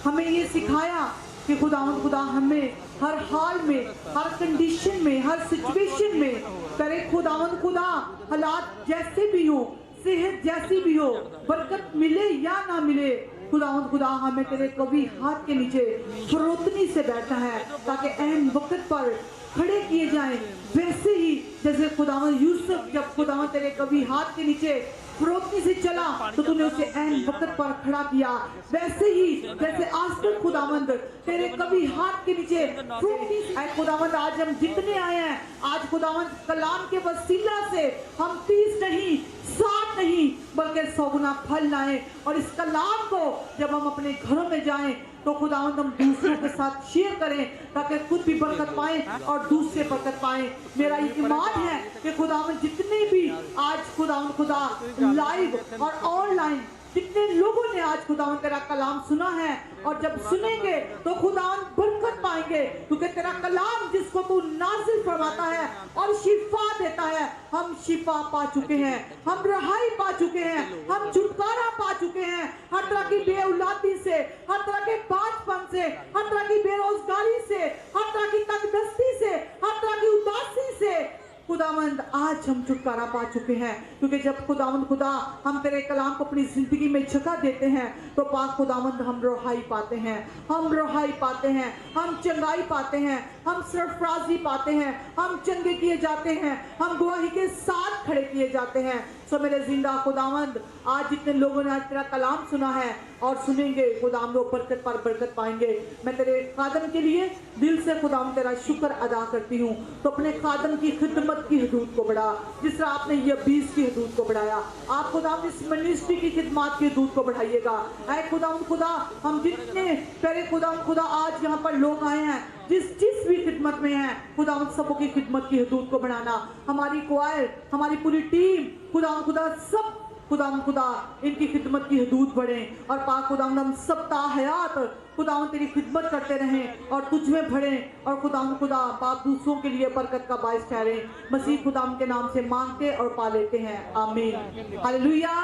हमें ये सिखाया कि खुदावंद खुदा हमें हर हाल में, हर कंडीशन में, हर सिचुएशन में तेरे खुदावंद खुदा हालात जैसे भी हो, सेहत जैसी भी हो, बरकत मिले या ना मिले, खुदावंद खुदा हमें तेरे कभी हाथ के नीचे फरोतनी से बैठना है ताकि अहम वक्त पर खड़े किए जाएं। वैसे ही जैसे खुदावंद यूसुफ जब खुदावंद तेरे कभी हाथ के नीचे फरोतनी से चला तो तूने उसे अहम वक्त पर खड़ा किया, वैसे ही जैसे आज तक खुदावंद तेरे कभी हाथ के नीचे फरोतनी से खुदावंद आज हम जितने आए हैं, आज खुदावंद कलाम के वसीला से हम 30 नहीं 60 नहीं बल्कि 100 गुना फल लाएं। और इस कलाम को जब हम अपने घरों में जाएं तो खुदावंद हम दूसरों के साथ शेयर करें ताकि खुद भी बरकत पाएं और दूसरे बरकत पाएं। मेरा ये ईमान है कि खुदावंद जितने भी आज खुदावंद खुदा लाइव और ऑनलाइन जितने लोगों ने आज खुदावंद तेरा कलाम सुना है और जब सुनेंगे तो खुदावंद बरकत पाएंगे, क्योंकि तेरा कलाम जिसको तू नाजिल फरमाता है और शिफा देता है, हम शिफा पा चुके हैं, हम रहाई पा चुके हैं, हम छुटकारा पा चुके हैं हर तरह की बेऔलादी से, हर तरह के बांझपन से, हर तरह की बेरोजगारी से, हर तरह की तंगदस्ती से, हर तरह की उदासी से। खुदावंद आज हम छुटकारा पा चुके हैं, क्योंकि जब खुदावंद खुदा हम तेरे कलाम को अपनी जिंदगी में जगह देते हैं तो पाक खुदावंद हम रहाई पाते हैं, हम रहाई पाते हैं, हम चंगाई पाते हैं, हम सरफराजी पाते हैं, हम चंगे किए जाते हैं, हम गवाही के साथ खड़े किए जाते हैं। सो मेरे जिंदा खुदावंद आज जितने लोगों ने आज तेरा कलाम सुना है और सुनेंगे खुदावंद वो बरकत पर बरकत पाएंगे। मैं तेरे खादम के लिए दिल से खुदावंद तेरा शुक्र अदा करती हूँ। तो अपने खादम की खिदमत की हदूद को बढ़ा, जिस तरह आपने ये 20 की हदूद को बढ़ाया, आप खुदावंद इस मिनिस्ट्री की खिदमत की हदूद को बढ़ाइएगा। ऐ खुदावंद खुदा हम जितने तेरे खुदावंद खुदा आज यहाँ पर लोग आए हैं, जिस भी खिदमत में है खुदावंद सबों की खिदमत की हदूद को बढ़ाना। हमारी क्वायर, हमारी पूरी टीम खुदावंद खुदा सब खुदावंद खुदा इनकी खिदमत की हदूद बढ़े और पाक खुदावंद हम सब ताहयात खुदावंद तेरी खिदमत करते रहें और तुझ में बढ़े और खुदावंद खुदा बाप दूसरों के लिए बरकत का बाइस ठहरे। मसीह खुदावंद के नाम से मांगते और पा लेते हैं, आमीन हालेलुया।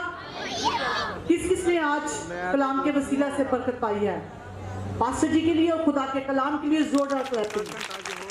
किस किस ने आज कलाम के वसीला से बरकत पाई है? पास्टर जी के लिए और खुदा के कलाम के लिए जोरदार क्लैपिंग।